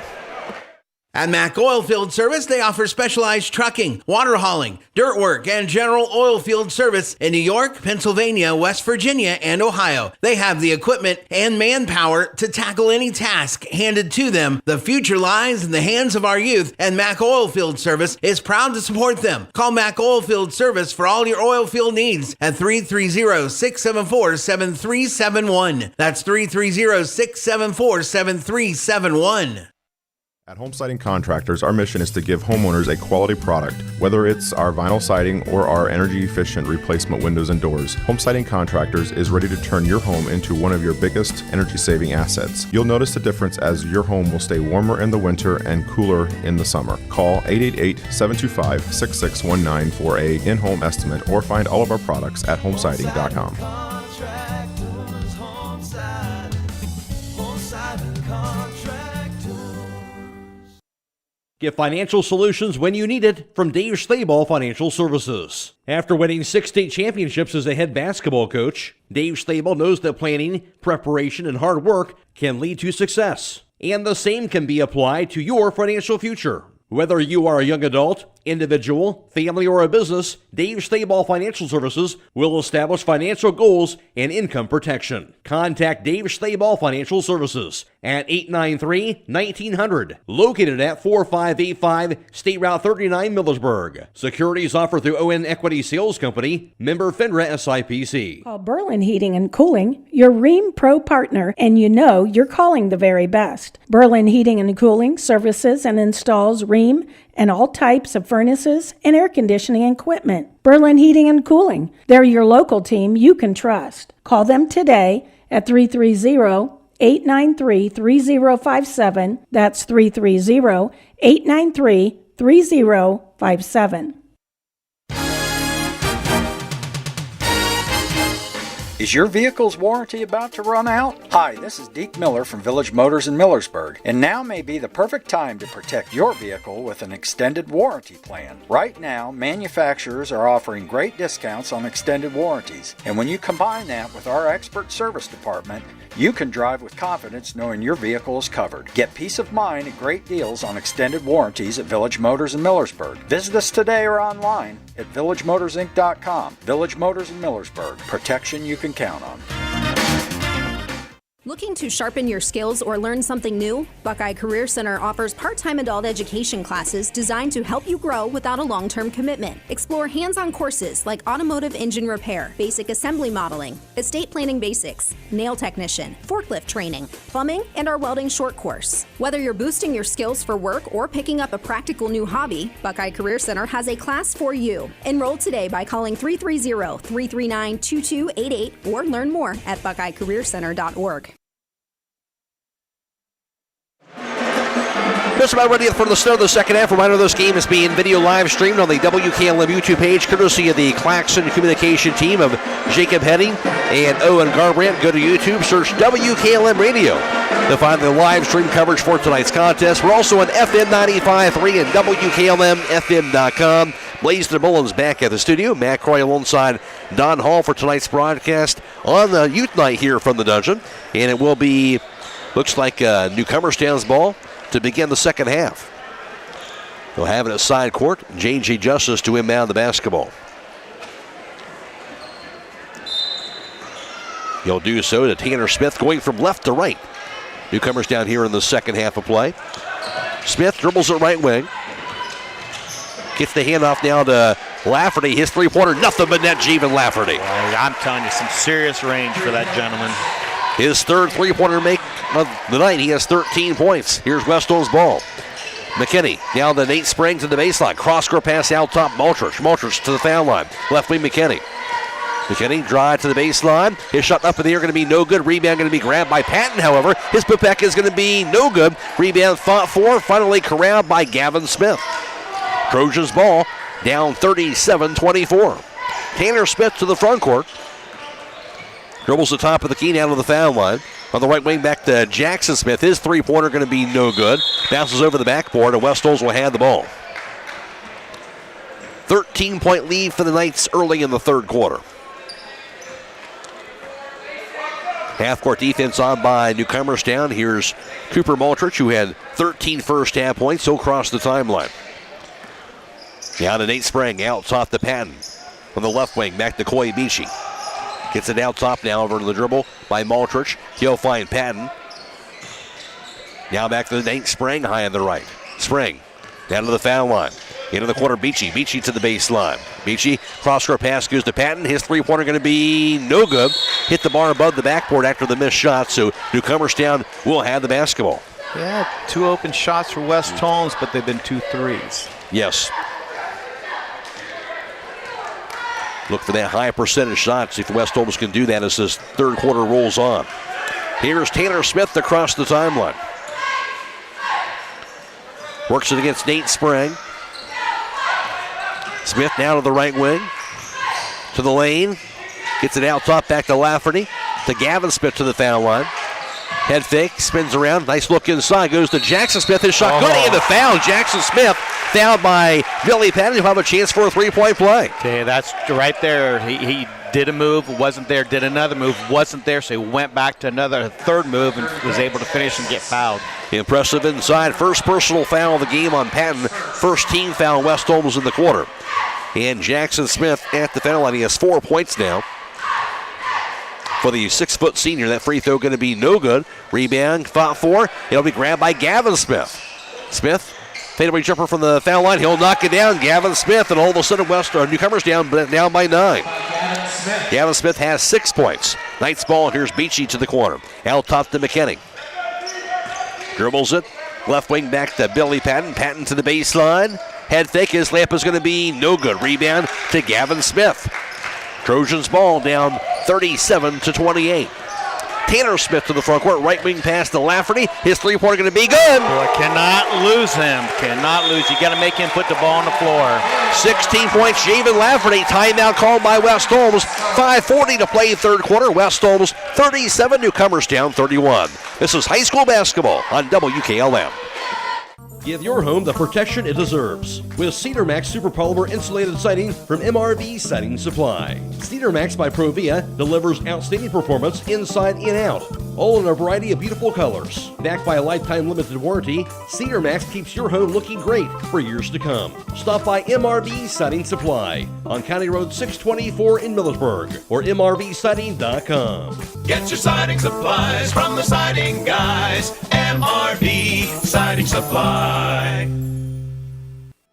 At Mack Oilfield Service, they offer specialized trucking, water hauling, dirt work, and general oil field service in New York, Pennsylvania, West Virginia, and Ohio. They have the equipment and manpower to tackle any task handed to them. The future lies in the hands of our youth, and Mack Oilfield Service is proud to support them. Call Mack Oilfield Service for all your oil field needs at 330-674-7371. That's 330-674-7371. At Home Siding Contractors, our mission is to give homeowners a quality product, whether it's our vinyl siding or our energy-efficient replacement windows and doors. Home Siding Contractors is ready to turn your home into one of your biggest energy-saving assets. You'll notice the difference as your home will stay warmer in the winter and cooler in the summer. Call 888-725-6619 for a in-home estimate or find all of our products at homesiding.com. Get financial solutions when you need it from Dave Stayball Financial Services. After winning 6 state championships as a head basketball coach, Dave Stayball knows that planning, preparation, and hard work can lead to success. And the same can be applied to your financial future. Whether you are a young adult, individual, family, or a business, Dave Stayball Financial Services will establish financial goals and income protection. Contact Dave Stayball Financial Services at 893-1900, located at 4585 State Route 39, Millersburg. Securities offered through Owen Equity Sales Company, member FINRA SIPC. Call Berlin Heating and Cooling, your Rheem Pro partner, and you know you're calling the very best. Berlin Heating and Cooling services and installs Rheem and all types of furnaces and air conditioning equipment. Berlin Heating and Cooling. They're your local team you can trust. Call them today at 330-893-3057. That's 330-893-3057. Is your vehicle's warranty about to run out? Hi, this is Deke Miller from Village Motors in Millersburg, and now may be the perfect time to protect your vehicle with an extended warranty plan. Right now, manufacturers are offering great discounts on extended warranties, and when you combine that with our expert service department, you can drive with confidence knowing your vehicle is covered. Get peace of mind and great deals on extended warranties at Village Motors in Millersburg. Visit us today or online at villagemotorsinc.com. Village Motors in Millersburg. Protection you can count on. Looking to sharpen your skills or learn something new? Buckeye Career Center offers part-time adult education classes designed to help you grow without a long-term commitment. Explore hands-on courses like automotive engine repair, basic assembly modeling, estate planning basics, nail technician, forklift training, plumbing, and our welding short course. Whether you're boosting your skills for work or picking up a practical new hobby, Buckeye Career Center has a class for you. Enroll today by calling 330-339-2288 or learn more at buckeyecareercenter.org. Just about ready for the start of the second half. Reminder, this game is being video live streamed on the WKLM YouTube page, courtesy of the Claxon communication team of Jacob Henning and Owen Garabrandt. Go to YouTube, search WKLM Radio to find the live stream coverage for tonight's contest. We're also on FM 95.3 and WKLM-FM.com. Blaze the Mullins back at the studio. Matt Croy alongside Don Hall for tonight's broadcast on the youth night here from the dungeon. And it will be, looks like Newcomerstown's ball to begin the second half. They'll have it at side court. J.J. Justice to inbound the basketball. He'll do so to Tanner Smith, going from left to right. Newcomerstown here in the second half of play. Smith dribbles at right wing. Gets the handoff now to Lafferty. His three-pointer, nothing but net, Jeevan Lafferty. I'm telling you, some serious range for that gentleman. His third three-pointer make of the night. He has 13 points. Here's Westall's ball. McKinney down to Nate Springs in the baseline. Cross-court pass out top. Maltrich. Maltrich to the foul line. Left wing McKinney. McKinney drive to the baseline. His shot up in the air going to be no good. Rebound going to be grabbed by Patton, however. His putback is going to be no good. Rebound fought for. Finally corralled by Gavin Smith. Trojans ball down 37-24. Tanner Smith to the front court. Dribbles the top of the key down to the foul line. On the right wing back to Jackson Smith. His three-pointer going to be no good. Bounces over the backboard, and Westall's will have the ball. 13-point lead for the Knights early in the third quarter. Half-court defense on by Newcomerstown. Here's Cooper Maltrich, who had 13 first-half points. He'll cross the timeline. Now to Nate Sprang, out top to Patton. On the left wing, back to Coy Beachy. Gets it out top now over to the dribble by Maltrich. He'll find Patton. Now back to Nate Sprang, high on the right. Sprang down to the foul line. Into the corner, Beachy. Beachy to the baseline. Beachy, cross-court pass goes to Patton. His three-pointer going to be no good. Hit the bar above the backboard after the missed shot, so Newcomerstown will have the basketball. Yeah, two open shots for West Holmes, but they've been 2 threes. Yes. Look for that high percentage shot. See if West Holmes can do that as this third quarter rolls on. Here's Tanner Smith across the timeline. Works it against Nate Sprang. Smith now to the right wing. To the lane. Gets it out top back to Lafferty. To Gavin Smith to the foul line. Head fake, spins around. Nice look inside. Goes to Jackson Smith. His shot good in the foul. Jackson Smith fouled by Billy Patton. He'll have a chance for a three-point play. Okay, that's right there. He did a move, wasn't there, did another move, wasn't there, so he went back to another third move and was able to finish and get fouled. Impressive inside. First personal foul of the game on Patton. First team foul West Holmes in the quarter. And Jackson Smith at the foul line. He has 4 points now. For the 6-foot senior, that free throw going to be no good. Rebound, fought for. It'll be grabbed by Gavin Smith. Smith, fadeaway jumper from the foul line. He'll knock it down. Gavin Smith, and all of a sudden Newcomers down by 9. Gavin Smith has 6 points. Knights ball. Here's Beachy to the corner. Out top to McKinney. Dribbles it. Left wing back to Billy Patton. Patton to the baseline. Head fake. His layup is going to be no good. Rebound to Gavin Smith. Trojans ball down 37-28. Tanner Smith to the front court. Right wing pass to Lafferty. His three-pointer going to be good. Boy, cannot lose him. Cannot lose. You got to make him put the ball on the floor. 16 points, Javen Lafferty. Timeout called by West Holmes. 5:40 to play third quarter. West Holmes 37, Newcomerstown 31. This is high school basketball on WKLM. Give your home the protection it deserves with Cedar Max Super Polymer Insulated Siding from MRV Siding Supply. Cedar Max by Provia delivers outstanding performance inside and out, all in a variety of beautiful colors. Backed by a lifetime limited warranty, Cedar Max keeps your home looking great for years to come. Stop by MRV Siding Supply on County Road 624 in Millersburg or mrvsiding.com. Get your siding supplies from the siding guys. MRV Siding Supply.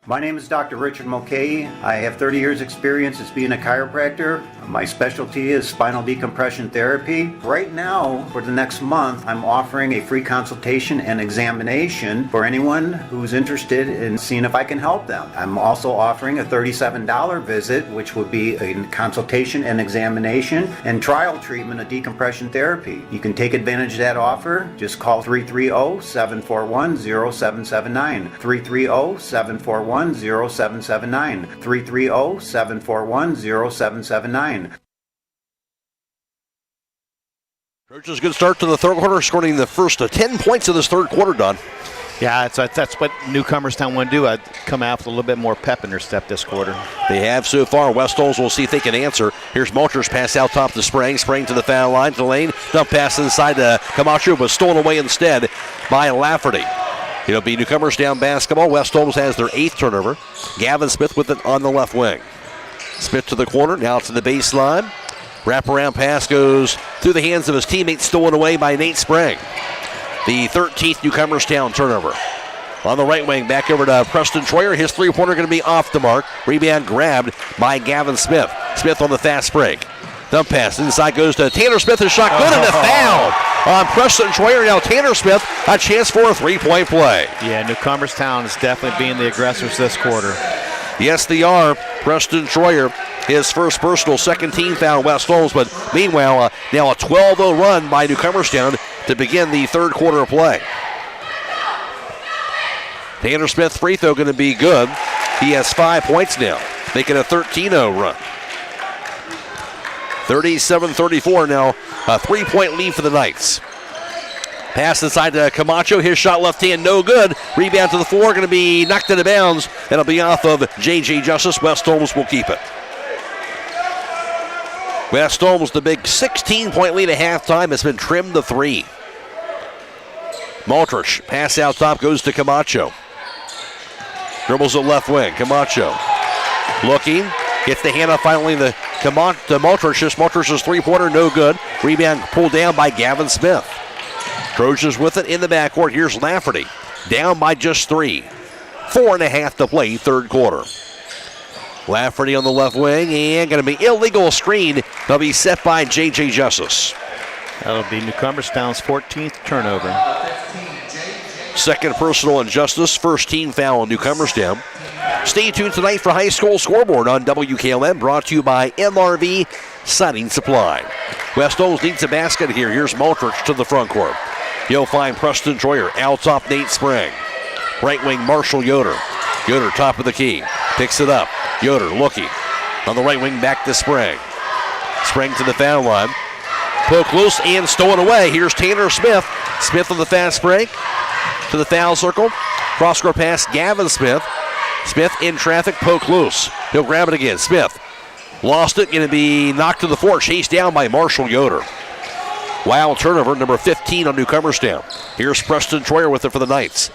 My name is Dr. Richard Mulcahy. I have 30 years experience as being a chiropractor. My specialty is spinal decompression therapy. Right now, for the next month, I'm offering a free consultation and examination for anyone who's interested in seeing if I can help them. I'm also offering a $37 visit, which would be a consultation and examination and trial treatment of decompression therapy. You can take advantage of that offer. Just call 330-741-0779. 330-741-0779. 330-741-0779. Trojans good start to the third quarter, scoring the first 10 points of this third quarter, Don. Yeah, that's what Newcomerstown want to do. I'd come out with a little bit more pep in their step this quarter. They have so far. West Holmes will see if they can answer. Here's Malter's pass out top to Sprang. Sprang to the foul line, to the lane. Dump pass inside to Camacho, but stolen away instead by Lafferty. It'll be Newcomerstown basketball. West Holmes has their 8th turnover. Gavin Smith with it on the left wing. Smith to the corner, now to the baseline. Wraparound pass goes through the hands of his teammate, stolen away by Nate Sprang. The 13th Newcomerstown turnover. On the right wing, back over to Preston Troyer. His three-pointer going to be off the mark. Rebound grabbed by Gavin Smith. Smith on the fast break. Dump pass inside goes to Tanner Smith. His shot good, and a foul on Preston Troyer. Now Tanner Smith, a chance for a three-point play. Yeah, Newcomerstown is definitely being the aggressors this quarter. Yes, they are. Preston Troyer, his first personal, second team foul West Holmes, but meanwhile, now a 12-0 run by Newcomerstown to begin the third quarter of play. Tanner Smith free throw going to be good. He has 5 points now, making a 13-0 run. 37-34 now, a 3-point lead for the Knights. Pass inside to Camacho, his shot left hand, no good. Rebound to the floor, going to be knocked out of bounds. That'll be off of J.J. Justice. West Holmes will keep it. West Holmes, the big 16-point lead at halftime, has been trimmed to 3. Maltrich, pass out top, goes to Camacho. Dribbles the left wing, Camacho. Looking, gets the hand up finally to Maltrich. Maltrich's three-pointer, no good. Rebound pulled down by Gavin Smith. Trojans with it in the backcourt. Here's Lafferty, down by just 3. 4.5 to play, third quarter. Lafferty on the left wing, and going to be illegal screen. They'll be set by J.J. Justice. That'll be Newcomerstown's 14th turnover. Second personal on Justice, first team foul on Newcomerstown. Stay tuned tonight for High School Scoreboard on WKLM, brought to you by MRV Siding Supply. West Holmes needs a basket here. Here's Maltrich to the front court. He'll find Preston Troyer. Out top, Nate Sprang. Right wing, Marshall Yoder. Yoder, top of the key. Picks it up. Yoder looking. On the right wing, back to Sprang. Sprang to the foul line. Poke loose and stolen away. Here's Tanner Smith. Smith on the fast break. To the foul circle. Cross-court pass, Gavin Smith. Smith in traffic, poke loose. He'll grab it again. Smith Lost it, going to be knocked to the floor, chased down by Marshall Yoder. Wild turnover, number 15 on Newcomerstown. Here's Preston Troyer with it for the Knights.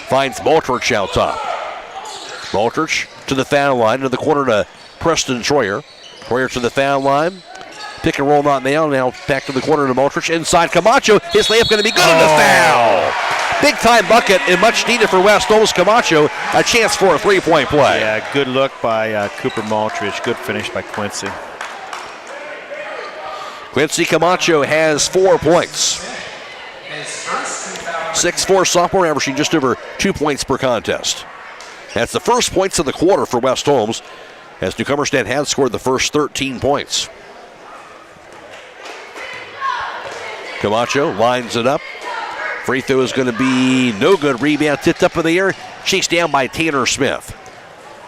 Finds Maltrich out top. Maltrich to the foul line, into the corner to Preston Troyer. Troyer to the foul line. Pick and roll not nailed. Now back to the corner to Maltrich. Inside Camacho. His layup going to be good on the foul. Big time bucket and much needed for West Holmes. Camacho, a chance for a three-point play. Yeah, good look by Cooper Maltrich. Good finish by Quincy. Quincy Camacho has 4 points. 6'4" sophomore, averaging just over 2 points per contest. That's the first points of the quarter for West Holmes, as Newcomerstown has scored the first 13 points. Camacho lines it up. Free throw is going to be no good. Rebound tipped up in the air, chased down by Tanner Smith.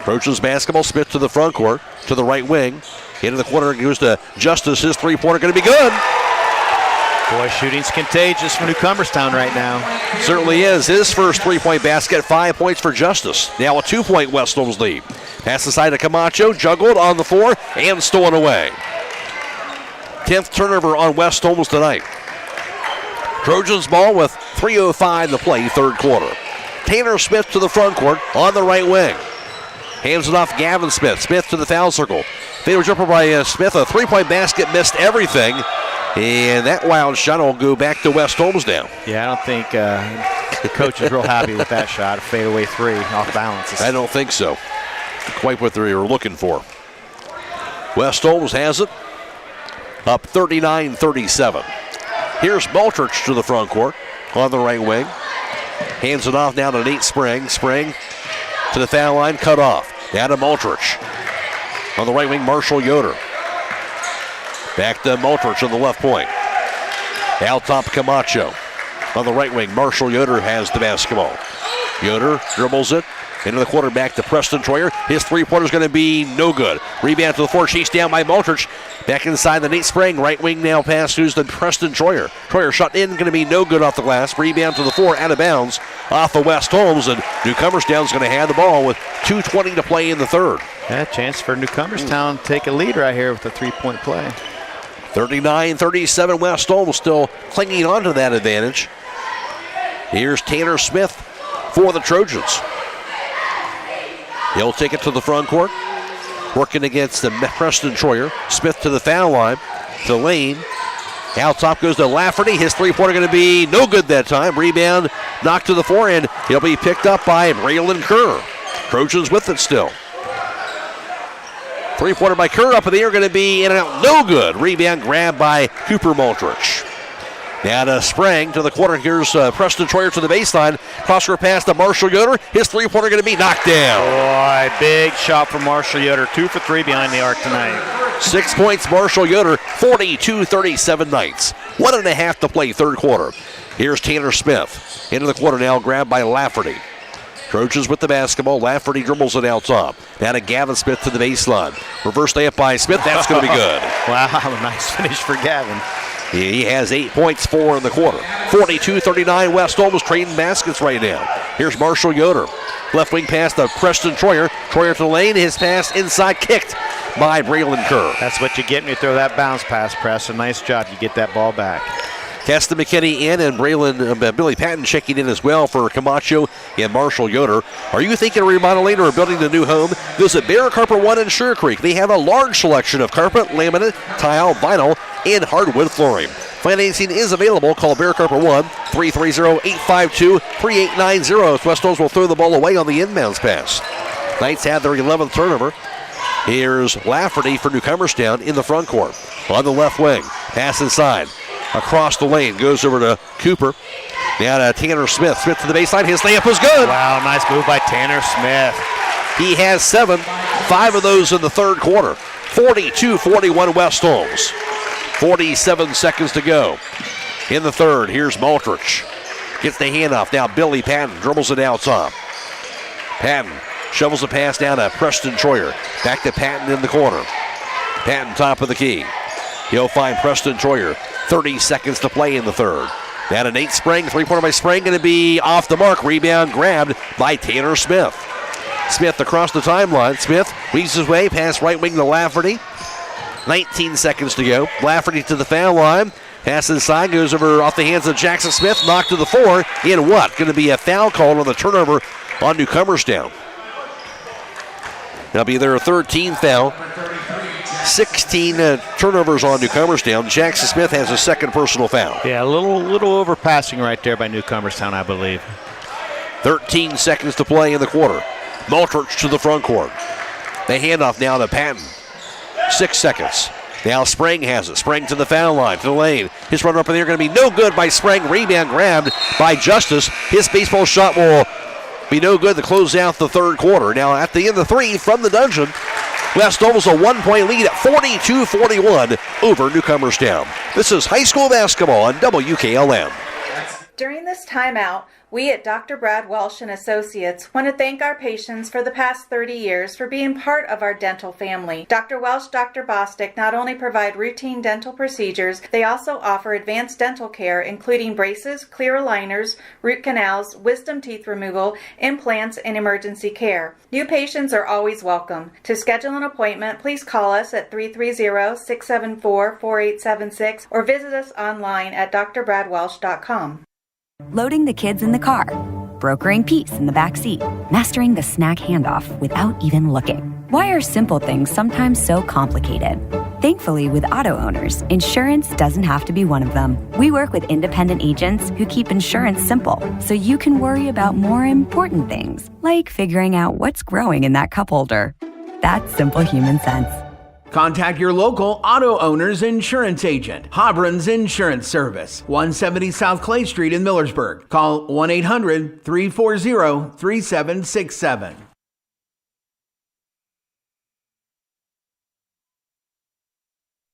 Trojans basketball. Smith to the front court, to the right wing. Into the corner, goes to Justice. His three-pointer going to be good. Boy, shooting's contagious for Newcomerstown right now. Certainly is. His first three-point basket, 5 points for Justice. Now a 2-point West Holmes lead. Pass aside to Camacho, juggled on the floor, and stolen away. 10th turnover on West Holmes tonight. Trojans ball with 3:05 to play, third quarter. Tanner Smith to the front court on the right wing. Hands it off Gavin Smith. Smith to the foul circle. Favorite jumper by Smith. A three-point basket, missed everything. And that wild shot will go back to West Holmes now. Yeah, I don't think the coach is real happy with that shot. A fadeaway three off balance. I don't think so. Quite what they were looking for. West Holmes has it. Up 39-37. Here's Maltrich to the front court on the right wing. Hands it off now to Nate Spring. Spring to the foul line, cut off. Down to Maltrich. On the right wing, Marshall Yoder. Back to Maltrich on the left point. Out top, Camacho. On the right wing, Marshall Yoder has the basketball. Yoder dribbles it into the quarterback to Preston Troyer. His three-pointer is going to be no good. Rebound to the floor, chased down by Maltrich. Back inside the Nate Spring. Right wing now pass to Preston Troyer. Troyer shot in, going to be no good off the glass. Rebound to the floor, out of bounds off of West Holmes. And Newcomerstown's going to have the ball with 2:20 to play in the third. Yeah, chance for Newcomerstown to take a lead right here with a three-point play. 39-37, West Holmes still clinging on to that advantage. Here's Tanner Smith for the Trojans. He'll take it to the front court. Working against the Preston Troyer. Smith to the foul line. To Lane. Out top goes to Lafferty. His three-pointer going to be no good that time. Rebound knocked to the forehand. He'll be picked up by Braylon Kerr. Trojans with it still. Three-pointer by Kerr up in the air, going to be in and out, no good. Rebound grabbed by Cooper Maltrich. Now to Sprang to the corner. Here's Preston Troyer to the baseline. Cross-court pass to Marshall Yoder. His three-pointer going to be knocked down. Boy, big shot from Marshall Yoder. 2 for 3 behind the arc tonight. 6 points, Marshall Yoder. 42-37 Knights. 1.5 to play, third quarter. Here's Tanner Smith. Into the corner now, grabbed by Lafferty. Trojans with the basketball. Lafferty dribbles it out top. Now to Gavin Smith to the baseline. Reverse layup by Smith. That's going to be good. Wow, a nice finish for Gavin. He has 8 points, 4 in the quarter. 42-39, West Holmes trading baskets right now. Here's Marshall Yoder. Left wing pass to Preston Troyer. Troyer to the lane. His pass inside, kicked by Braylon Kerr. That's what you get when you throw that bounce pass, Preston. Nice job. You get that ball back. Keston McKinney in, and Billy Patton checking in as well for Camacho and Marshall Yoder. Are you thinking of remodeling or building a new home? Visit Bear Carpet One in Sugar Creek. They have a large selection of carpet, laminate, tile, vinyl, and hardwood flooring. Financing is available. Call Bear Carpet One, 330-852-3890. West Holmes will throw the ball away on the inbounds pass. Knights have their 11th turnover. Here's Lafferty for Newcomerstown in the front court. On the left wing, pass inside. Across the lane, goes over to Cooper. Now to Tanner Smith. Smith to the baseline. His layup was good. Wow, nice move by Tanner Smith. He has 7, 5 of those in the third quarter. 42-41 West Holmes. 47 seconds to go in the third. Here's Maltrich. Gets the handoff. Now Billy Patton dribbles it out top. Patton shovels the pass down to Preston Troyer. Back to Patton in the corner. Patton top of the key. He'll find Preston Troyer. 30 seconds to play in the third. Now to Nate Spring. Three-pointer by Spring going to be off the mark. Rebound grabbed by Tanner Smith. Smith across the timeline. Smith weaves his way past right wing to Lafferty. 19 seconds to go. Lafferty to the foul line. Pass inside, goes over off the hands of Jackson Smith, knocked to the floor. In what? Going to be a foul call on the turnover on Newcomerstown. That'll be their 13th foul. 16 turnovers on Newcomerstown. Jackson Smith has a second personal foul. Yeah, a little overpassing right there by Newcomerstown, I believe. 13 seconds to play in the quarter. Maltrich to the front court. The handoff now to Patton. 6 seconds. Now Spring has it. Spring to the foul line, to the lane. His runner up in there going to be no good by Spring. Rebound grabbed by Justice. His baseball shot will be no good to close out the third quarter. Now at the end of the three from the dungeon, West Holmes a 1-point lead at 42-41 over Newcomerstown. This is high school basketball on WKLM. During this timeout, we at Dr. Brad Welsh and Associates want to thank our patients for the past 30 years for being part of our dental family. Dr. Welsh, Dr. Bostic not only provide routine dental procedures, they also offer advanced dental care including braces, clear aligners, root canals, wisdom teeth removal, implants, and emergency care. New patients are always welcome. To schedule an appointment, please call us at 330-674-4876 or visit us online at drbradwelsh.com. Loading the kids in the car, brokering peace in the back seat, mastering the snack handoff without even looking. Why are simple things sometimes so complicated? Thankfully, with auto owners, insurance doesn't have to be one of them. We work with independent agents who keep insurance simple, so you can worry about more important things, like figuring out what's growing in that cup holder. That's simple human sense. Contact your local auto owner's insurance agent. Hobron's Insurance Service, 170 South Clay Street in Millersburg. Call 1-800-340-3767.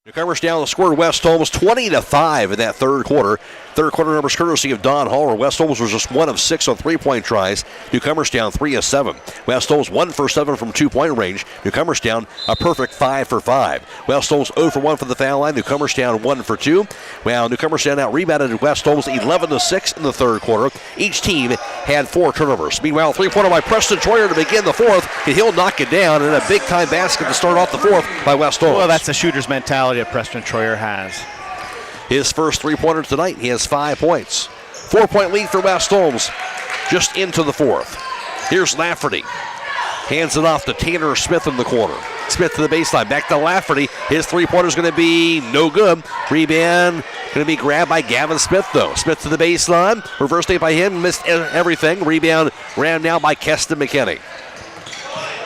Newcomerstown scored West Holmes 20-5 in that third quarter. Third quarter numbers courtesy of Don Hall, where West Holmes was just 1 of 6 on three-point tries. Newcomerstown 3 of 7. West Holmes 1 for 7 from two-point range. Newcomerstown a perfect 5 for 5. West Holmes 0 for 1 from the foul line. Newcomerstown 1 for 2. Well, Newcomerstown out rebounded West Holmes 11-6 in the third quarter. Each team had 4 turnovers. Meanwhile, three-pointer by Preston Troyer to begin the fourth, and he'll knock it down, and a big-time basket to start off the fourth by West Holmes. Well, that's the shooter's mentality that Preston Troyer has. His first three-pointer tonight, he has 5 points. 4-point lead for West Holmes, just into the fourth. Here's Lafferty. Hands it off to Tanner Smith in the corner. Smith to the baseline, back to Lafferty. His three-pointer's going to be no good. Rebound going to be grabbed by Gavin Smith, though. Smith to the baseline. Reverse take by him, missed everything. Rebound ran now by Keston McKinney.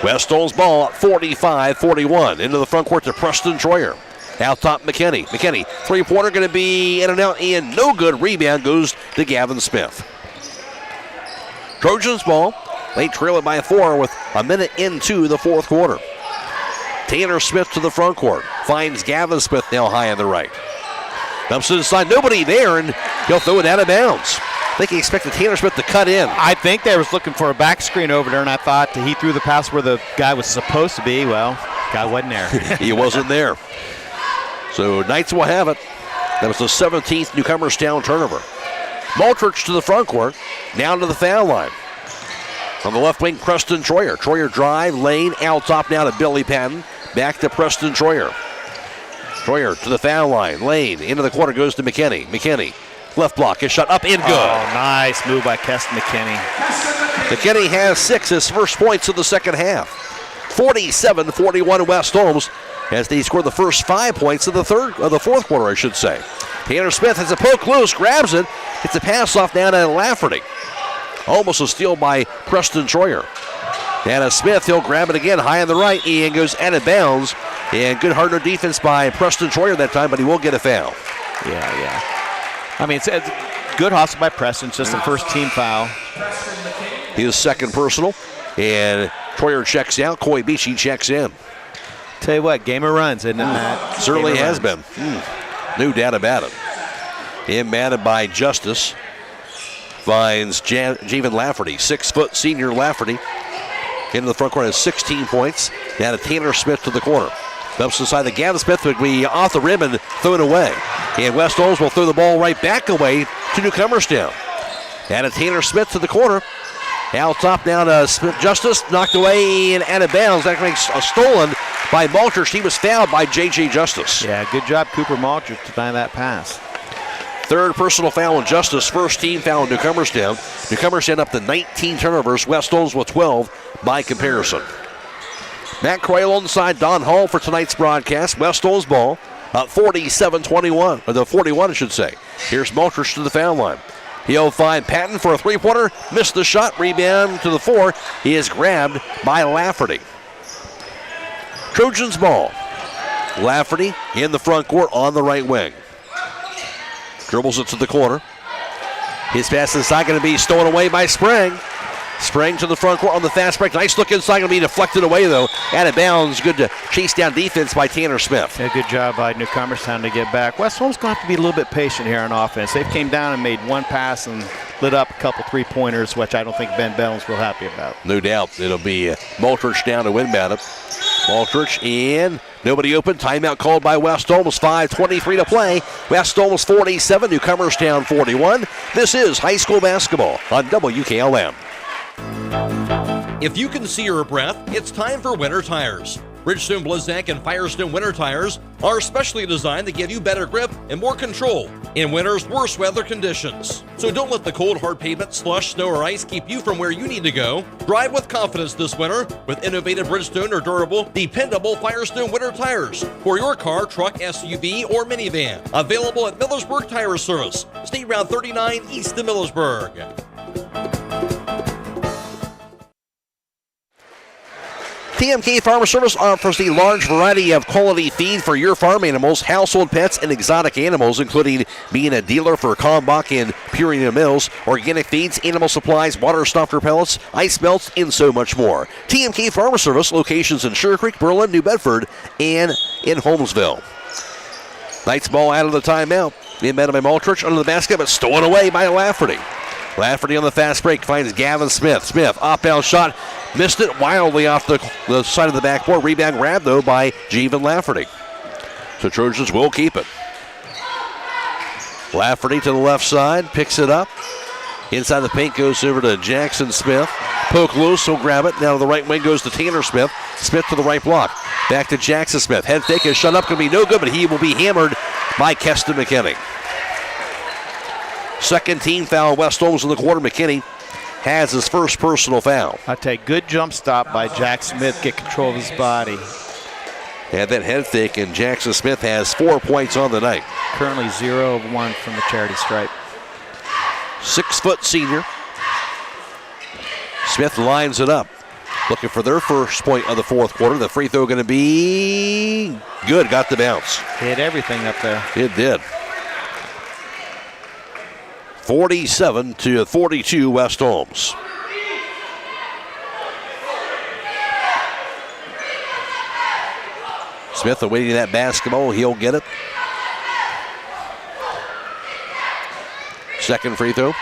West Holmes ball at 45-41. Into the front court to Preston Troyer. Out top, McKinney. McKinney, three-pointer going to be in and out, and no good. Rebound goes to Gavin Smith. Trojans ball. They trail it by 4 with a minute into the fourth quarter. Tanner Smith to the front court. Finds Gavin Smith now high on the right. Dumps to the side. Nobody there, and he'll throw it out of bounds. I think he expected Tanner Smith to cut in. I think they was looking for a back screen over there, and I thought he threw the pass where the guy was supposed to be. Well, guy wasn't there. He wasn't there. So Knights will have it. That was the 17th Newcomerstown turnover. Maltrich to the front court. Down to the foul line. On the left wing, Preston Troyer. Troyer drive, lane, out top now to Billy Patton. Back to Preston Troyer. Troyer to the foul line. Lane, into the corner goes to McKinney. McKinney, left block, his shot up and good. Oh, nice move by Keston McKinney. McKinney has 6, his first points of the second half. 47-41 West Holmes, as they score the first 5 points of the fourth quarter, I should say. Tanner Smith has a poke loose, grabs it, gets a pass off down to Lafferty. Almost a steal by Preston Troyer. And Smith, he'll grab it again, high on the right, and goes out of bounds. And good hard defense by Preston Troyer that time, but he will get a foul. Yeah. I mean, it's good hustle by Preston, it's just the first team foul. His second personal, and Troyer checks out. Coy Beachy checks in. Tell you what, game of runs, isn't it, Matt? Certainly has been. No doubt about it. Inbounded by Justice. Finds Javen Lafferty, 6-foot senior Lafferty. Into the front court has 16 points. Now to Tanner Smith to the corner. Dumps inside the Gavin Smith would be off the rim and throw it away. And West Holmes will throw the ball right back away to Newcomerstown. And to Tanner Smith to the corner. Out top now to Smith. Justice knocked away and out of bounds. That makes a stolen by Malters. He was fouled by J.J. Justice. Yeah, good job, Cooper Malters, to deny that pass. Third personal foul on Justice. First team foul on Newcomerstown. Newcomerstown up to 19 turnovers. West Holmes with 12 by comparison. Matt Croyle on the side. Don Hall for tonight's broadcast. West Holmes ball. 47-21. Or the 41, I should say. Here's Malters to the foul line. He'll find Patton for a three-pointer. Missed the shot. Rebound to the floor. He is grabbed by Lafferty. Trojans ball. Lafferty in the front court on the right wing. Dribbles it to the corner. His pass inside going to be stolen away by Sprang. Sprang to the front court on the fast break. Nice look inside. Going to be deflected away, though. Out of bounds. Good to chase down defense by Tanner Smith. Yeah, good job by Newcomerstown to get back. West Holmes going to have to be a little bit patient here on offense. They came down and made one pass and lit up a couple three-pointers, which I don't think Ben Bell's real happy about. No doubt. It'll be Malters down to inbound it. Malters in. Nobody open. Timeout called by West Holmes. 5:23 to play. West Holmes 47, Newcomerstown 41. This is high school basketball on WKLM. If you can see your breath, it's time for winter tires. Bridgestone, Blizzak, and Firestone winter tires are specially designed to give you better grip and more control in winter's worst weather conditions. So don't let the cold, hard pavement, slush, snow, or ice keep you from where you need to go. Drive with confidence this winter with innovative Bridgestone or durable, dependable Firestone winter tires for your car, truck, SUV, or minivan. Available at Millersburg Tire Service, State Route 39 east of Millersburg. TMK Farm Service offers a large variety of quality feed for your farm animals, household pets, and exotic animals, including being a dealer for Kalmbach and Purina Mills, organic feeds, animal supplies, water stopper pellets, ice melts, and so much more. TMK Farm Service, locations in Sugar Creek, Berlin, New Bedford, and in Holmesville. Knights ball out of the timeout. Inbounded by Malters under the basket, but stolen away by Lafferty. Lafferty on the fast break finds Gavin Smith. Smith, off-bound shot, missed it wildly off the side of the backboard. Rebound grabbed, though, by Jeevan Lafferty. So Trojans will keep it. Lafferty to the left side, picks it up. Inside the paint goes over to Jackson Smith. Poke loose, he'll grab it. Now to the right wing goes to Tanner Smith. Smith to the right block. Back to Jackson Smith. Head fake, his shot up, going to be no good, but he will be hammered by Keston McKinney. Second team foul, West Holmes in the quarter. McKinney has his first personal foul. I take good jump stop by Jack Smith, get control of his body. Had that head fake, and Jackson Smith has 4 points on the night. Currently 0 of 1 from the charity stripe. 6-foot senior. Smith lines it up. Looking for their first point of the fourth quarter. The free throw going to be good. Got the bounce. Hit everything up there. It did. 47-42 West Holmes. Smith awaiting that basketball. He'll get it. Second free throw.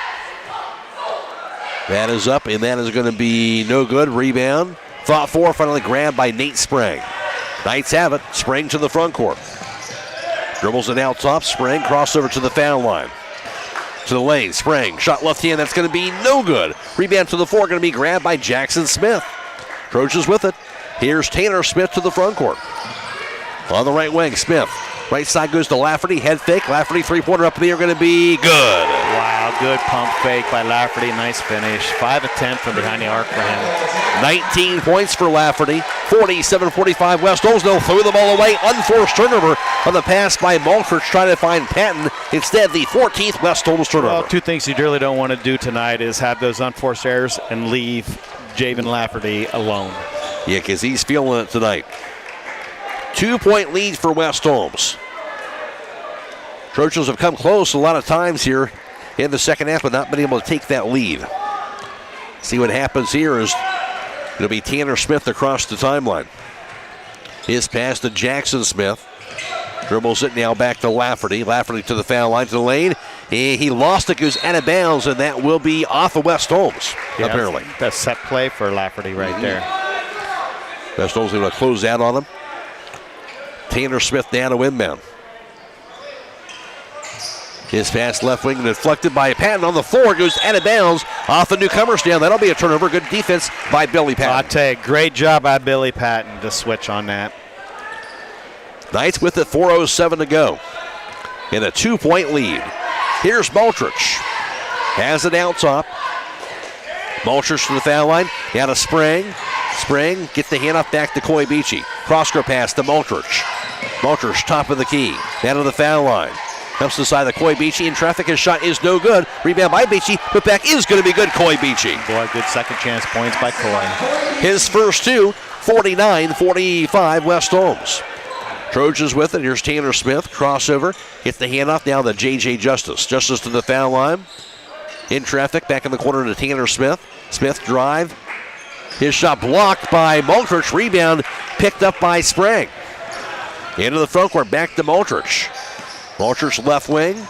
That is up, and that is going to be no good. Rebound. Fought for, finally grabbed by Nate Sprang. Knights have it. Sprang to the front court. Dribbles it out top. Sprang crossover to the foul line. To the lane, Sprang, shot left hand, that's going to be no good. Rebound to the floor, going to be grabbed by Jackson Smith. Trojans with it. Here's Tanner Smith to the front court. On the right wing, Smith. Right side goes to Lafferty, head fake. Lafferty three-pointer up in the air, going to be good. Wow, good pump fake by Lafferty, nice finish. 5 of 10 from behind the arc for him. 19 points for Lafferty. 47-45 West Holmes. They'll throw the ball away. Unforced turnover on the pass by Malters trying to find Patton. Instead, the 14th West Holmes turnover. Well, two things you really don't want to do tonight is have those unforced errors and leave Javen Lafferty alone. Yeah, because he's feeling it tonight. 2-point lead for West Holmes. Trojans have come close a lot of times here in the second half, but not been able to take that lead. See what happens here is it'll be Tanner Smith across the timeline. His pass to Jackson Smith. Dribbles it now back to Lafferty. Lafferty to the foul line, to the lane. He lost it, goes out of bounds, and that will be off of West Holmes, apparently. That's set play for Lafferty right there. West Holmes going to close out on him. Tanner Smith down to inbound. His pass left wing deflected by Patton on the floor. Goes out of bounds off the Newcomerstown. That'll be a turnover. Good defense by Billy Patton. I'll tell you, great job by Billy Patton to switch on that. Knights with it, 4:07 to go. In a 2-point lead. Here's Maltrich. Has it out top. Maltrich to the foul line. Down to Spring. Spring gets the handoff back to Coy Beachy. Cross-court pass to Maltrich. Maltrich, top of the key. Down to the foul line. Comes to the side of Coy Beachy in traffic. His shot is no good. Rebound by Beachy. Put back is going to be good, Coy Beachy. Boy, good second chance points by Coy. His first two, 49-45 West Holmes. Trojans with it. Here's Tanner Smith. Crossover. Gets the handoff down to J.J. Justice. Justice to the foul line. In traffic. Back in the corner to Tanner Smith. Smith drive. His shot blocked by Maltrich. Rebound picked up by Sprague. Into the front court. Back to Maltrich. Maltrich left wing.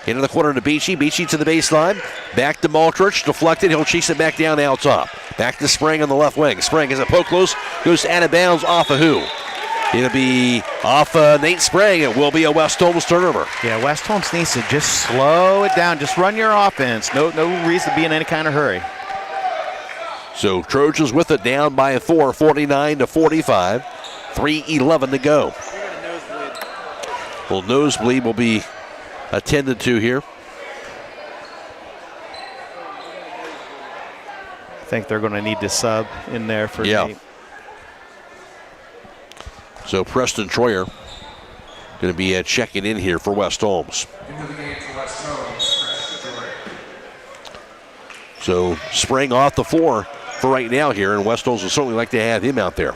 Into the corner to Beachy. Beachy to the baseline. Back to Maltrich. Deflected. He'll chase it back down out top. Back to Spring on the left wing. Spring has a poke loose. Goes out of bounds off of who? It'll be off Nate Spring. It will be a West Holmes turnover. Yeah, West Holmes needs to just slow it down. Just run your offense. No reason to be in any kind of hurry. So Trojans with it down by 4, 49-45. 3:11 to go. Well, nosebleed will be attended to here. I think they're going to need to sub in there for Nate. So Preston Troyer going to be checking in here for West Holmes. Into the game for West Holmes, Preston Troyer. So Spring off the floor for right now here, and West Holmes would certainly like to have him out there.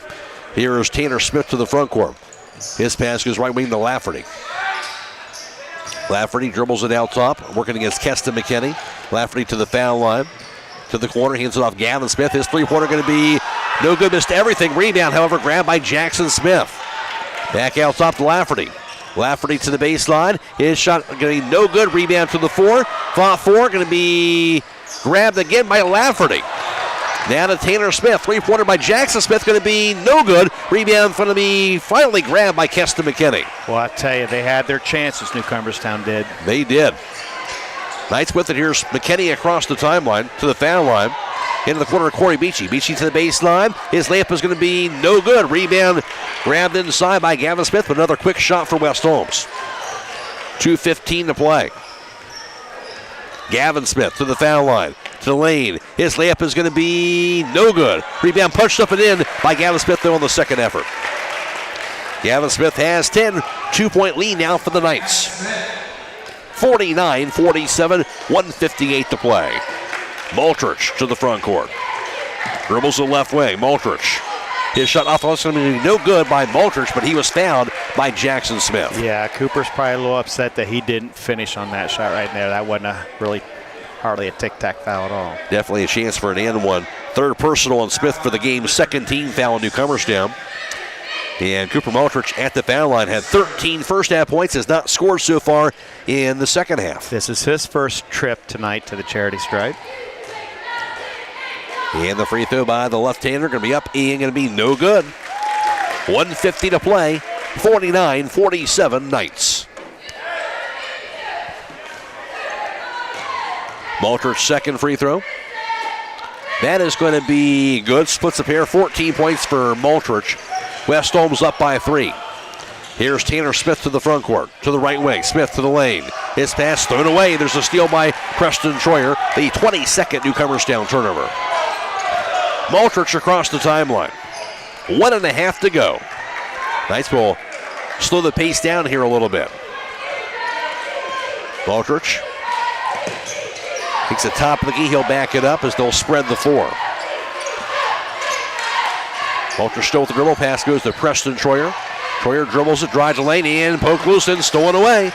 Here is Tanner Smith to the front court. His pass goes right wing to Lafferty. Lafferty dribbles it out top, working against Keston McKinney. Lafferty to the foul line. To the corner, hands it off Gavin Smith. His three-pointer going to be no good, missed everything. Rebound, however, grabbed by Jackson Smith. Back out top to Lafferty. Lafferty to the baseline. His shot going to be no good. Rebound to the four. Fought four, going to be grabbed again by Lafferty. Now to Tanner Smith. Three-pointer by Jackson Smith going to be no good. Rebound going to be finally grabbed by Keston McKinney. Well, I tell you, they had their chances, Newcomerstown did. They did. Knights with it. Here's McKinney across the timeline to the foul line. Into the corner of Corey Beachy. Beachy to the baseline. His layup is going to be no good. Rebound grabbed inside by Gavin Smith, but another quick shot for West Holmes. 2:15 to play. Gavin Smith to the foul line. To the lane. His layup is going to be no good. Rebound punched up and in by Gavin Smith, though, on the second effort. Gavin Smith has 10. 2-point lead now for the Knights. 49-47, 1:58 to play. Maltrich to the front court. Dribbles the left wing. Maltrich. His shot off was going to be no good by Maltrich, but he was fouled by Jackson Smith. Yeah, Cooper's probably a little upset that he didn't finish on that shot right there. That wasn't hardly a tic-tac foul at all. Definitely a chance for an and one. Third personal on Smith for the game's second team foul on Newcomerstown. And Cooper Maltrich at the foul line had 13 first half points, has not scored so far in the second half. This is his first trip tonight to the charity stripe. And the free throw by the left-hander going to be up and going to be no good. 1:50 to play, 49-47 Knights. Maltrich's second free throw. That is going to be good. Splits a pair, 14 points for Maltrich. West Holmes up by 3. Here's Tanner Smith to the front court, to the right wing. Smith to the lane. His pass thrown away. There's a steal by Preston Troyer, the 22nd Newcomerstown turnover. Maltrich across the timeline. 1.5 to go. Knights will slow the pace down here a little bit. Maltrich takes the top of the key. He'll back it up as they'll spread the floor. Maltrich still with the dribble. Pass goes to Preston Troyer. Troyer dribbles it, drives the lane in, poke loose and stolen away.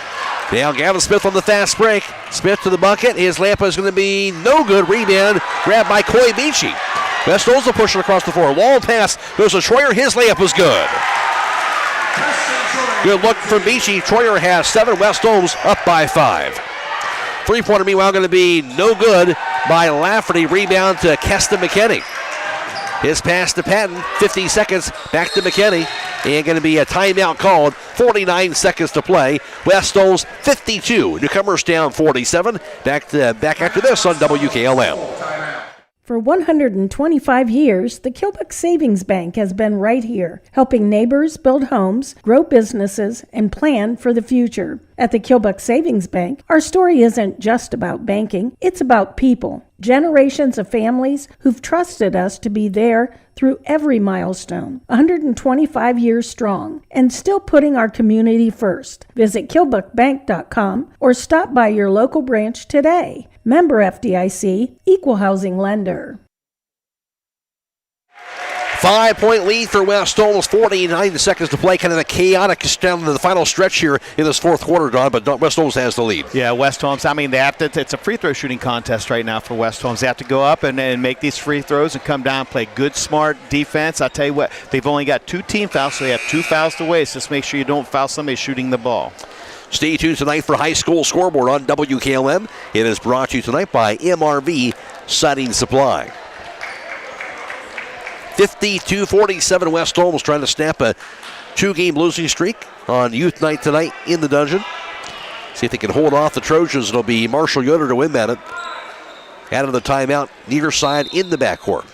Now Gavin Smith on the fast break. Smith to the bucket. His layup is going to be no good. Rebound grabbed by Coy Beachy. West Holmes will push it across the floor. Long pass goes to Troyer. His layup was good. Good look from Beachy. Troyer has 7. West Holmes up by 5. Three-pointer meanwhile going to be no good by Lafferty. Rebound to Keston McKinney. His pass to Patton, 50 seconds, back to McKinney, and going to be a timeout called, 49 seconds to play. West Holmes 52, Newcomerstown 47. Back after this on WKLM. For 125 years, the Kilbuck Savings Bank has been right here, helping neighbors build homes, grow businesses, and plan for the future. At the Kilbuck Savings Bank, our story isn't just about banking, it's about people. Generations of families who've trusted us to be there through every milestone. 125 years strong, and still putting our community first. Visit KilbuckBank.com or stop by your local branch today. Member FDIC, Equal Housing Lender. 5-point lead for West Holmes, 49 seconds to play. Kind of a chaotic down to the final stretch here in this fourth quarter, Don, but West Holmes has the lead. Yeah, West Holmes, I mean, they have to, it's a free throw shooting contest right now for West Holmes. They have to go up and make these free throws and come down, play good, smart defense. I'll tell you what, they've only got 2 team fouls, so they have 2 fouls to waste. Just make sure you don't foul somebody shooting the ball. Stay tuned tonight for High School Scoreboard on WKLM. It is brought to you tonight by MRV Siding Supply. 52-47 West Holmes trying to snap a 2-game losing streak on Youth Night tonight in the Dungeon. See if they can hold off the Trojans. It'll be Marshall Yoder to win that. Out of the timeout, near side in the backcourt.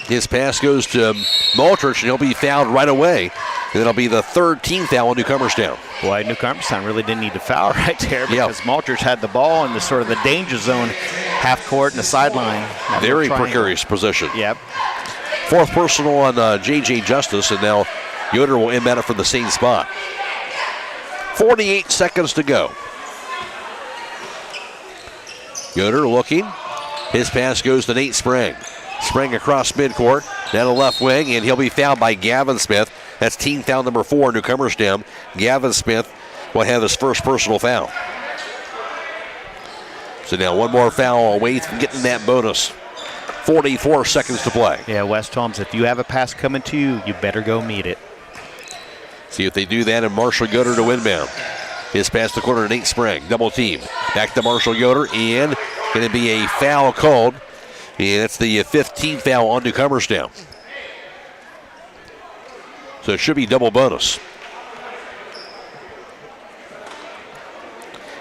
His pass goes to Maltrich, and he'll be fouled right away. And it'll be the 3rd team foul on Newcomerstown. Boy, Newcomerstown really didn't need to foul right there because Maltrich had the ball in the sort of the danger zone, half court and the sideline. Very precarious position. Yep. 4th personal on J.J. Justice, and now Yoder will inbound it from the same spot. 48 seconds to go. Yoder looking. His pass goes to Nate Sprang. Sprang across midcourt, down the left wing, and he'll be fouled by Gavin Smith. That's team foul number 4, Newcomerstown. Gavin Smith will have his first personal foul. So now one more foul away from getting that bonus. 44 seconds to play. Yeah, West Holmes, if you have a pass coming to you, you better go meet it. See if they do that, and Marshall Yoder to inbound. His pass to corner to Nate Sprang. Double team. Back to Marshall Yoder, and going to be a foul called. And that's the 15th foul on Newcomerstown. So it should be double bonus.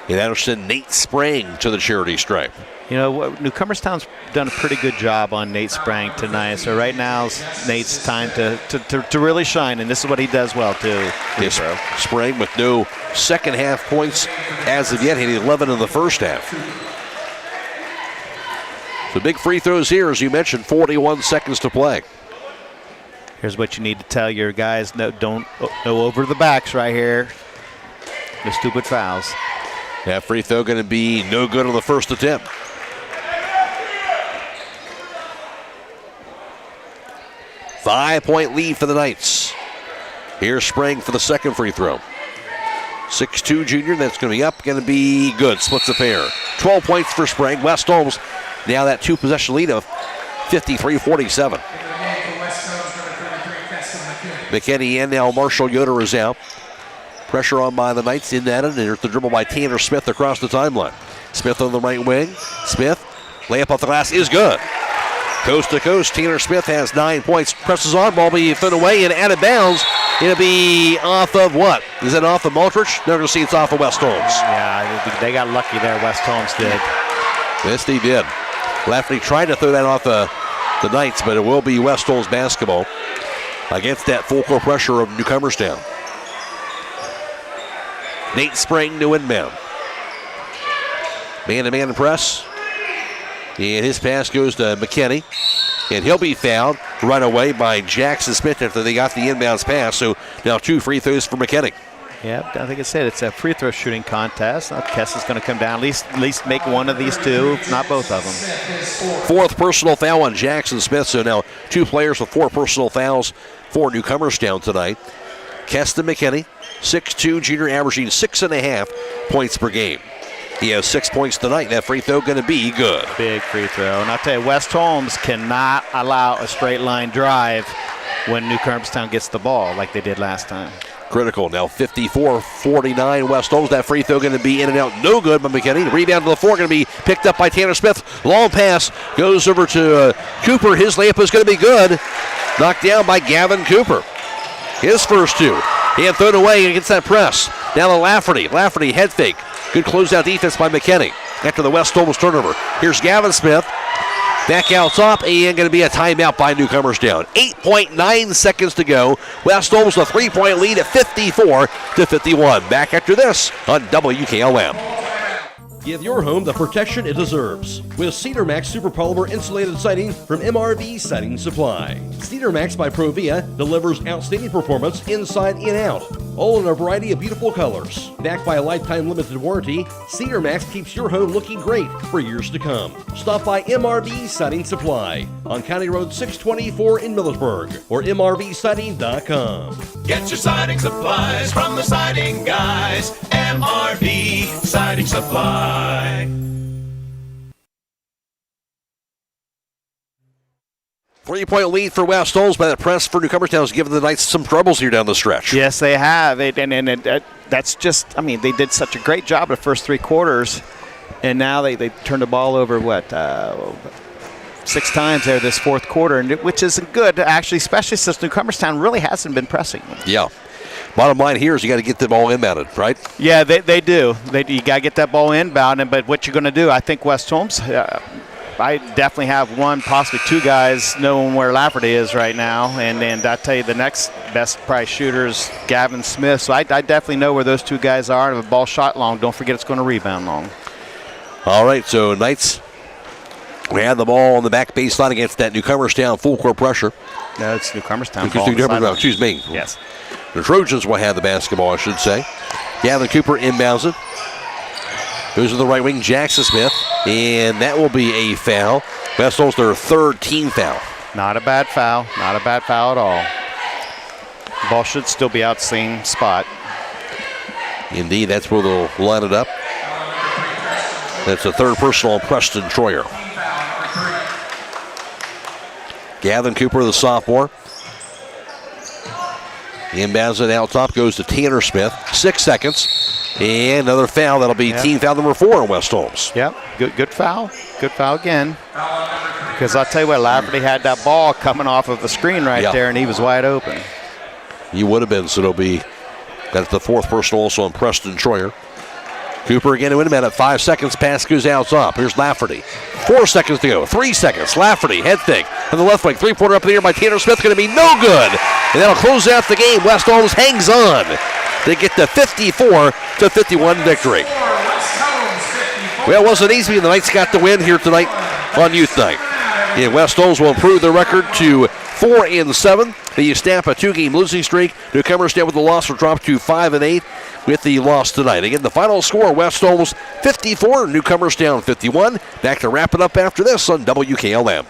And that'll send Nate Sprang to the charity stripe. You know, Newcomerstown's done a pretty good job on Nate Sprang tonight. So right now Nate's time to really shine, and this is what he does well too. Yes, Sprang with no second half points as of yet. He had 11 in the first half. So big free throws here, as you mentioned, 41 seconds to play. Here's what you need to tell your guys. No over the backs right here. No stupid fouls. That free throw going to be no good on the first attempt. Five-point lead for the Knights. Here's Sprang for the second free throw. 6'2 junior, that's going to be up, going to be good. Splits the pair. 12 points for Sprang. West Holmes now that 2-possession lead of 53-47. McKinney in now. Marshall Yoder is out. Pressure on by the Knights in that, and there's the dribble by Tanner Smith across the timeline. Smith on the right wing. Smith, layup off the glass is good. Coast to coast, Tanner Smith has 9 points. Presses on, ball be thrown away and out of bounds. It'll be off of what? Is it off of Maltrich? No, we'll see it's off of West Holmes. Yeah, they got lucky there, West Holmes did. Yes, they did. Lafferty tried to throw that off the Knights, but it will be West Holmes basketball against that full court pressure of Newcomerstown. Nate Sprang to inbound. Man-to-man press. And his pass goes to McKinney. And he'll be fouled right away by Jackson Smith after they got the inbounds pass. So now 2 free throws for McKinney. Yeah, I think I said it's a free throw shooting contest. Kessa's going to come down, at least make one of these 2, if not both of them. 4th personal foul on Jackson Smith. So now 2 players with 4 personal fouls for Newcomerstown tonight. Keston McKinney, 6'2 junior, averaging 6.5 points per game. He has 6 points tonight. That free throw going to be good. Big free throw. And I'll tell you, West Holmes cannot allow a straight line drive when Newcomerstown gets the ball like they did last time. Critical now, 54-49 West Holmes. That free throw going to be in and out. No good by McKinney. Rebound to the floor going to be picked up by Tanner Smith. Long pass goes over to Cooper. His layup is going to be good. Knocked down by Gavin Cooper. His first 2. He had thrown away against that press. Now to Lafferty. Lafferty head fake. Good closeout defense by McKinney. after the West Holmes turnover. Here's Gavin Smith. Back out top, and going to be a timeout by Newcomerstown. 8.9 seconds to go. West Holmes with a 3-point lead at 54-51. Back after this on WKLM. Give your home the protection it deserves with Cedar Max Super Polymer Insulated Siding from MRV Siding Supply. Cedar Max by Provia delivers outstanding performance inside and out, all in a variety of beautiful colors. Backed by a lifetime limited warranty, Cedar Max keeps your home looking great for years to come. Stop by MRV Siding Supply on County Road 624 in Millersburg or mrvsiding.com. Get your siding supplies from the siding guys. MRV Siding Supply. 3-point lead for West Holmes, but that press for Newcomerstown has given the Knights some troubles here down the stretch. Yes, they have. That's just, they did such a great job the first 3 quarters, and now they turned the ball over, 6 times there this fourth quarter, which isn't good, actually, especially since Newcomerstown really hasn't been pressing. Yeah. Bottom line here is you got to get the ball inbounded, right? Yeah, they do. You got to get that ball inbounded, but what you're going to do, I think West Holmes, I definitely have 1, possibly 2 guys knowing where Lafferty is right now, and I tell you the next best price shooter is Gavin Smith, so I definitely know where those 2 guys are. If a ball shot long, don't forget it's going to rebound long. All right, so Knights, we had the ball on the back baseline against that Newcomerstown full court pressure. No, it's Newcomerstown. Excuse me. Yes. The Trojans will have the basketball, I should say. Gavin Cooper inbounds it. Goes to the right wing, Jackson Smith, and that will be a foul. West Holmes their 3rd team foul. Not a bad foul. Not a bad foul at all. The ball should still be out same spot. Indeed, that's where they'll line it up. That's the 3rd personal on Preston Troyer. Gavin Cooper, the sophomore. Inbounds it out top, goes to Tanner Smith. 6 seconds. And another foul. That'll be team foul number 4 on West Holmes. Yep, good foul. Good foul again. Because I'll tell you what, Lafferty had that ball coming off of the screen right there, and he was wide open. He would have been, so it'll be, that's the 4th personal also on Preston Troyer. Cooper again to inbound at 5 seconds. Pass goes out top. Here's Lafferty. 4 seconds to go. 3 seconds. Lafferty, head fake on the left wing. 3-pointer up in the air by Tanner Smith. Going to be no good. And that'll close out the game. West Holmes hangs on. They get the 54-51 victory. Well, it wasn't easy, and the Knights got the win here tonight on Youth Night. And West Holmes will improve their record to 4-7. They stamp a 2-game losing streak. Newcomerstown with the loss will drop to 5-8 with the loss tonight. Again, the final score, West Holmes 54, Newcomerstown 51. Back to wrap it up after this on WKLM.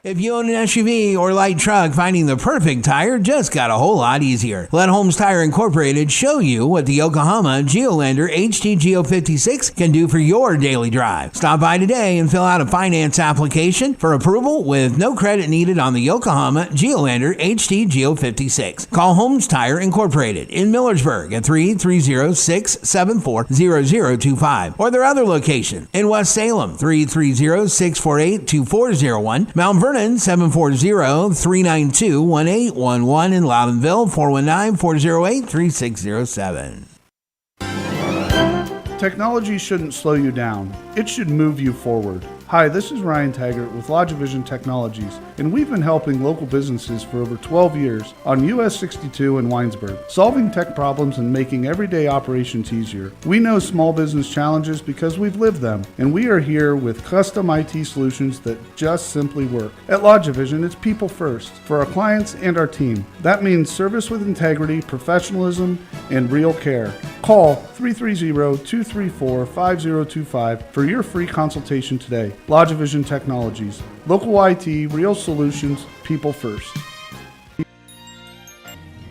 If you own an SUV or light truck, finding the perfect tire just got a whole lot easier. Let Holmes Tire Incorporated show you what the Yokohama Geolandar HT 56 can do for your daily drive. Stop by today and fill out a finance application for approval with no credit needed on the Yokohama Geolandar HT 56. Call Holmes Tire Incorporated in Millersburg at 330-674-0025 or their other location in West Salem, 330-648-2401, Mount Vernon, 740-392-1811 in Loudonville, 419-408-3607. Technology shouldn't slow you down. It should move you forward. Hi, this is Ryan Taggart with LodgeVision Technologies, and we've been helping local businesses for over 12 years on US 62 in Winesburg, solving tech problems and making everyday operations easier. We know small business challenges because we've lived them, and we are here with custom IT solutions that just simply work. At LodgeVision, it's people first for our clients and our team. That means service with integrity, professionalism, and real care. Call 330-234-5025 for your free consultation today. LodgeVision Technologies. Local IT, real solutions, people first.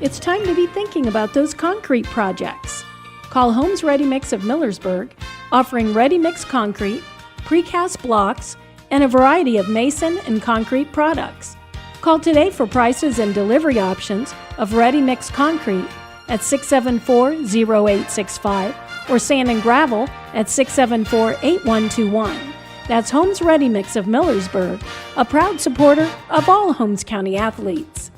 It's time to be thinking about those concrete projects. Call Holmes Ready Mix of Millersburg, offering ready mix concrete, precast blocks, and a variety of mason and concrete products. Call today for prices and delivery options of ready mix concrete at 674-0865 or sand and gravel at 674-8121. That's Holmes Ready Mix of Millersburg, a proud supporter of all Holmes County athletes.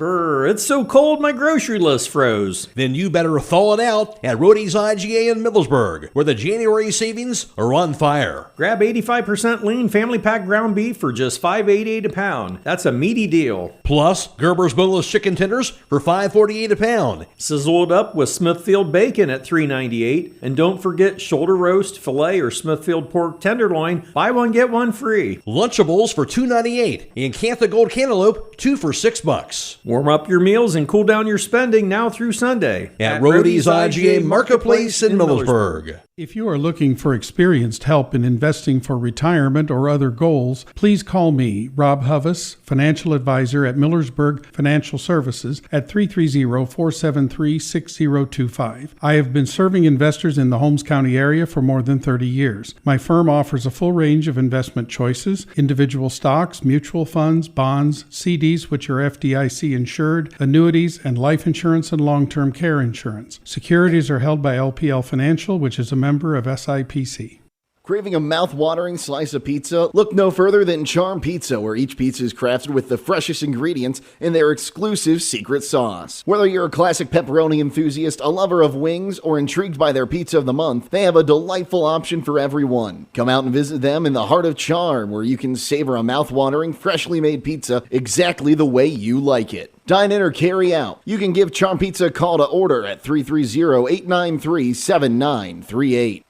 Brr, it's so cold my grocery list froze. Then you better thaw it out at Rody's IGA in Middlesburg, where the January savings are on fire. Grab 85% lean family pack ground beef for just $5.88 a pound. That's a meaty deal. Plus, Gerber's boneless chicken tenders for $5.48 a pound. Sizzled up with Smithfield bacon at $3.98. And don't forget shoulder roast, filet, or Smithfield pork tenderloin. Buy one, get one free. Lunchables for $2.98. And Cantha Gold Cantaloupe, 2 for $6. Warm up your meals and cool down your spending now through Sunday at Rody's IGA Marketplace in Middlesburg. If you are looking for experienced help in investing for retirement or other goals, please call me, Rob Huvis, financial advisor at Millersburg Financial Services at 330-473-6025. I have been serving investors in the Holmes County area for more than 30 years. My firm offers a full range of investment choices, individual stocks, mutual funds, bonds, CDs which are FDIC insured, annuities, and life insurance and long-term care insurance. Securities are held by LPL Financial, which is a member of SIPC. Craving a mouth-watering slice of pizza? Look no further than Charm Pizza, where each pizza is crafted with the freshest ingredients in their exclusive secret sauce. Whether you're a classic pepperoni enthusiast, a lover of wings, or intrigued by their pizza of the month, they have a delightful option for everyone. Come out and visit them in the heart of Charm, where you can savor a mouth-watering, freshly made pizza exactly the way you like it. Dine in or carry out. You can give Charm Pizza a call to order at 330-893-7938.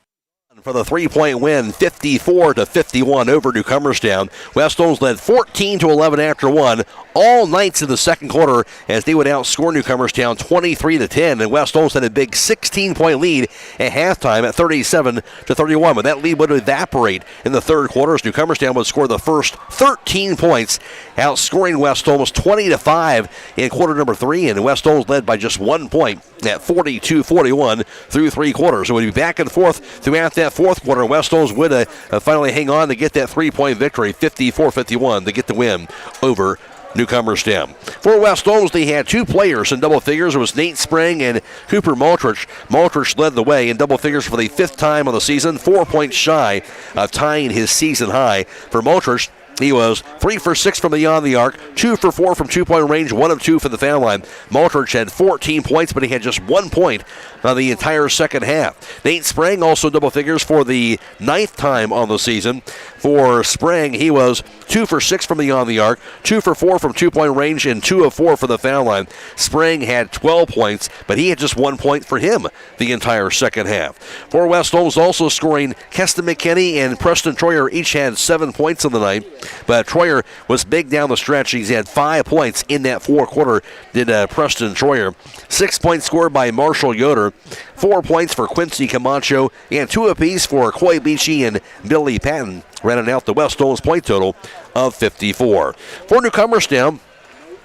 For the three-point win, 54-51 over Newcomerstown. West Holmes led 14-11 after one all nights in the second quarter as they would outscore Newcomerstown 23-10, and West Holmes had a big 16-point lead at halftime at 37-31. But that lead would evaporate in the third quarter as Newcomerstown would score the first 13 points, outscoring West Holmes 20-5 in quarter number 3, and West Holmes led by just 1 point at 42-41 through three quarters. It would be back and forth throughout that fourth quarter. West Holmes would finally hang on to get that 3-point victory, 54-51, to get the win over Newcomerstown. For West Holmes, they had two players in double figures. It was Nate Spring and Cooper Maltrich. Maltrich led the way in double figures for the fifth time on the season, 4 points shy of tying his season high. For Maltrich, he was 3 for 6 from beyond the arc, 2 for 4 from 2-point range, 1 of 2 from the foul line. Maltrich had 14 points, but he had just 1 point on the entire second half. Nate Spring also double figures for the 9th time on the season. For Spring, he was 2 for 6 from beyond the arc, 2 for 4 from 2-point range, and 2 of 4 for the foul line. Spring had 12 points, but he had just 1 point for him the entire second half. For West Holmes, also scoring, Keston McKinney and Preston Troyer each had 7 points on the night, but Troyer was big down the stretch. He's had 5 points in that fourth quarter, did Preston Troyer. 6 points scored by Marshall Yoder, 4 points for Quincy Camacho, and 2 apiece for Coy Beachy and Billy Patton, rounding out the West Holmes point total of 54. For Newcomerstown,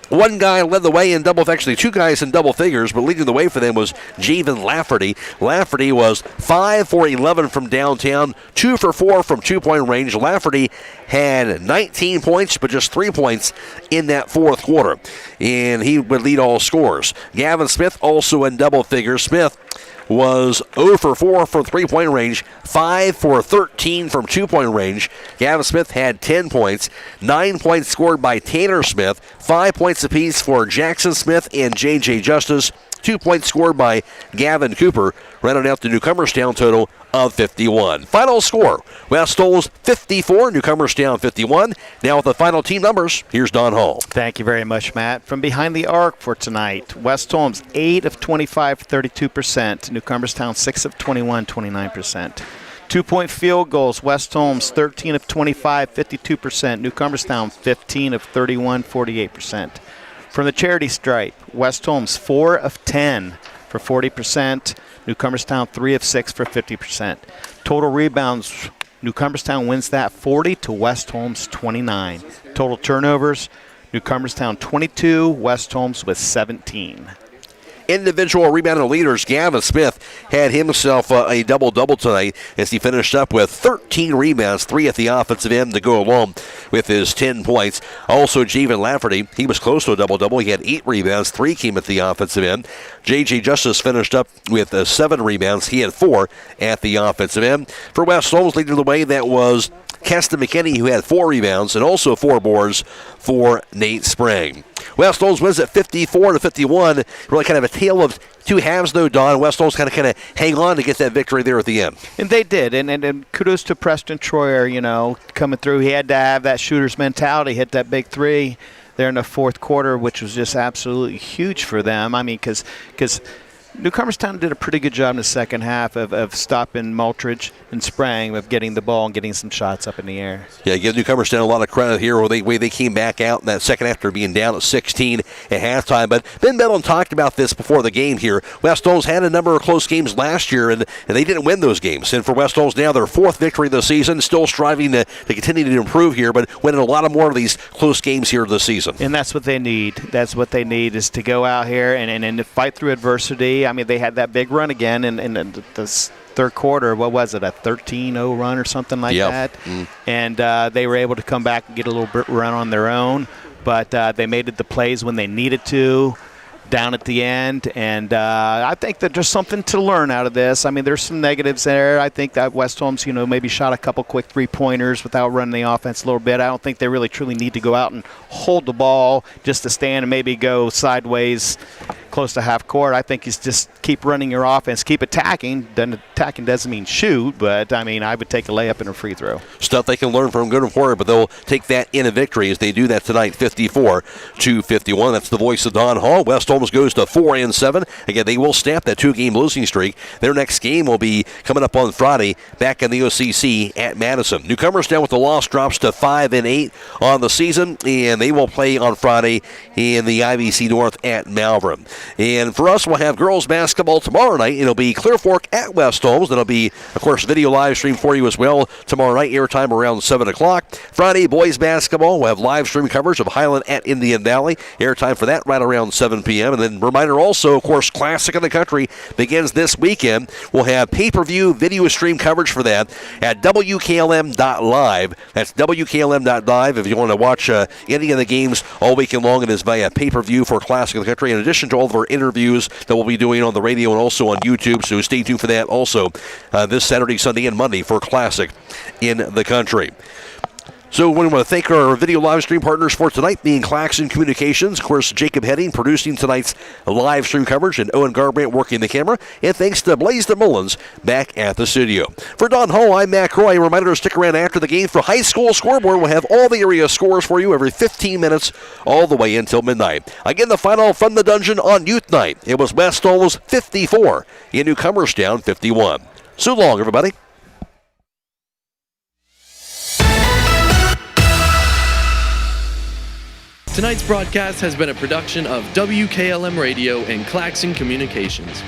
one guy led the way in actually 2 guys in double figures, but leading the way for them was Javen Lafferty. Lafferty was 5 for 11 from downtown, 2 for 4 from 2-point range. Lafferty had 19 points, but just 3 points in that fourth quarter, and he would lead all scorers. Gavin Smith also in double figures. Smith was 0 for 4 from 3-point range, 5 for 13 from 2-point range. Gavin Smith had 10 points, 9 points scored by Tanner Smith, 5 points apiece for Jackson Smith and J.J. Justice, 2 points scored by Gavin Cooper, rounding out the Newcomerstown total of 51. Final score, West Holmes 54, Newcomerstown 51. Now with the final team numbers, here's Don Hall. Thank you very much, Matt. From behind the arc for tonight, West Holmes 8 of 25, 32%. Newcomerstown 6 of 21, 29%. 2-point field goals, West Holmes 13 of 25, 52%. Newcomerstown 15 of 31, 48%. From the charity stripe, West Holmes 4 of 10 for 40%. Newcomerstown 3 of 6 for 50%. Total rebounds, Newcomerstown wins that 40 to West Holmes 29. Total turnovers, Newcomerstown 22, West Holmes with 17. Individual rebounding leaders, Gavin Smith had himself a double-double tonight as he finished up with 13 rebounds, 3 at the offensive end to go along with his 10 points. Also, Javen Lafferty, he was close to a double-double. He had 8 rebounds, 3 came at the offensive end. J.J. Justice finished up with 7 rebounds. He had 4 at the offensive end. For West Holmes, leading the way, that was Keston McKinney, who had 4 rebounds, and also 4 boards for Nate Sprang. West Holmes wins at 54-51. Really kind of a tale of two halves, though, Don. West Holmes kind of hang on to get that victory there at the end. And they did. And kudos to Preston Troyer, coming through. He had to have that shooter's mentality, hit that big 3 there in the fourth quarter, which was just absolutely huge for them. I mean, because Newcomerstown did a pretty good job in the second half of stopping Maltridge and Sprang, of getting the ball and getting some shots up in the air. Yeah, give Newcomerstown a lot of credit here where they came back out in that second after being down at 16 at halftime. But Ben Bedlin talked about this before the game here. West Holmes had a number of close games last year, and they didn't win those games. And for West Holmes now, their 4th victory of the season, still striving to continue to improve here, but winning a lot of more of these close games here this season. And that's what they need. That's what they need, is to go out here and to fight through adversity. I mean, they had that big run again in the third quarter. What was it, a 13-0 run or something like that? And they were able to come back and get a little bit run on their own, but they made it the plays when they needed to down at the end, and I think that there's something to learn out of this. I mean, there's some negatives there. I think that West Holmes, maybe shot a couple quick 3-pointers without running the offense a little bit. I don't think they really truly need to go out and hold the ball just to stand and maybe go sideways close to half court. I think it's just keep running your offense, keep attacking. Then attacking doesn't mean shoot, but I mean, I would take a layup and a free throw. Stuff they can learn from going forward, but they'll take that in a victory as they do that tonight, 54-51. That's the voice of Don Hall. West Holmes goes to 4-7. Again, they will stamp that 2-game losing streak. Their next game will be coming up on Friday back in the OCC at Madison. Newcomerstown with the loss drops to 5-8 on the season, and they will play on Friday in the IVC North at Malvern. And for us, we'll have girls basketball tomorrow night. It'll be Clear Fork at West Holmes. That'll be, of course, video live stream for you as well tomorrow night, airtime around 7 o'clock. Friday, boys basketball. We'll have live stream coverage of Highland at Indian Valley. Airtime for that right around 7 p.m. And then reminder also, of course, Classic in the Country begins this weekend. We'll have pay-per-view video stream coverage for that at WKLM.live. That's WKLM.live if you want to watch any of the games all weekend long. It is via pay-per-view for Classic in the Country, in addition to all of our interviews that we'll be doing on the radio and also on YouTube. So stay tuned for that also this Saturday, Sunday, and Monday for Classic in the Country. So we want to thank our video live stream partners for tonight, being Claxon Communications, of course, Jacob Heading producing tonight's live stream coverage, and Owen Garabrandt working the camera. And thanks to Blaze Mullins back at the studio. For Don Hall, I'm Matt Croy. Reminder to stick around after the game for High School Scoreboard. We'll have all the area scores for you every 15 minutes all the way until midnight. Again, the final from the dungeon on Youth Night. It was West Holmes 54 in Newcomerstown 51. So long, everybody. Tonight's broadcast has been a production of WKLM Radio and Claxon Communications.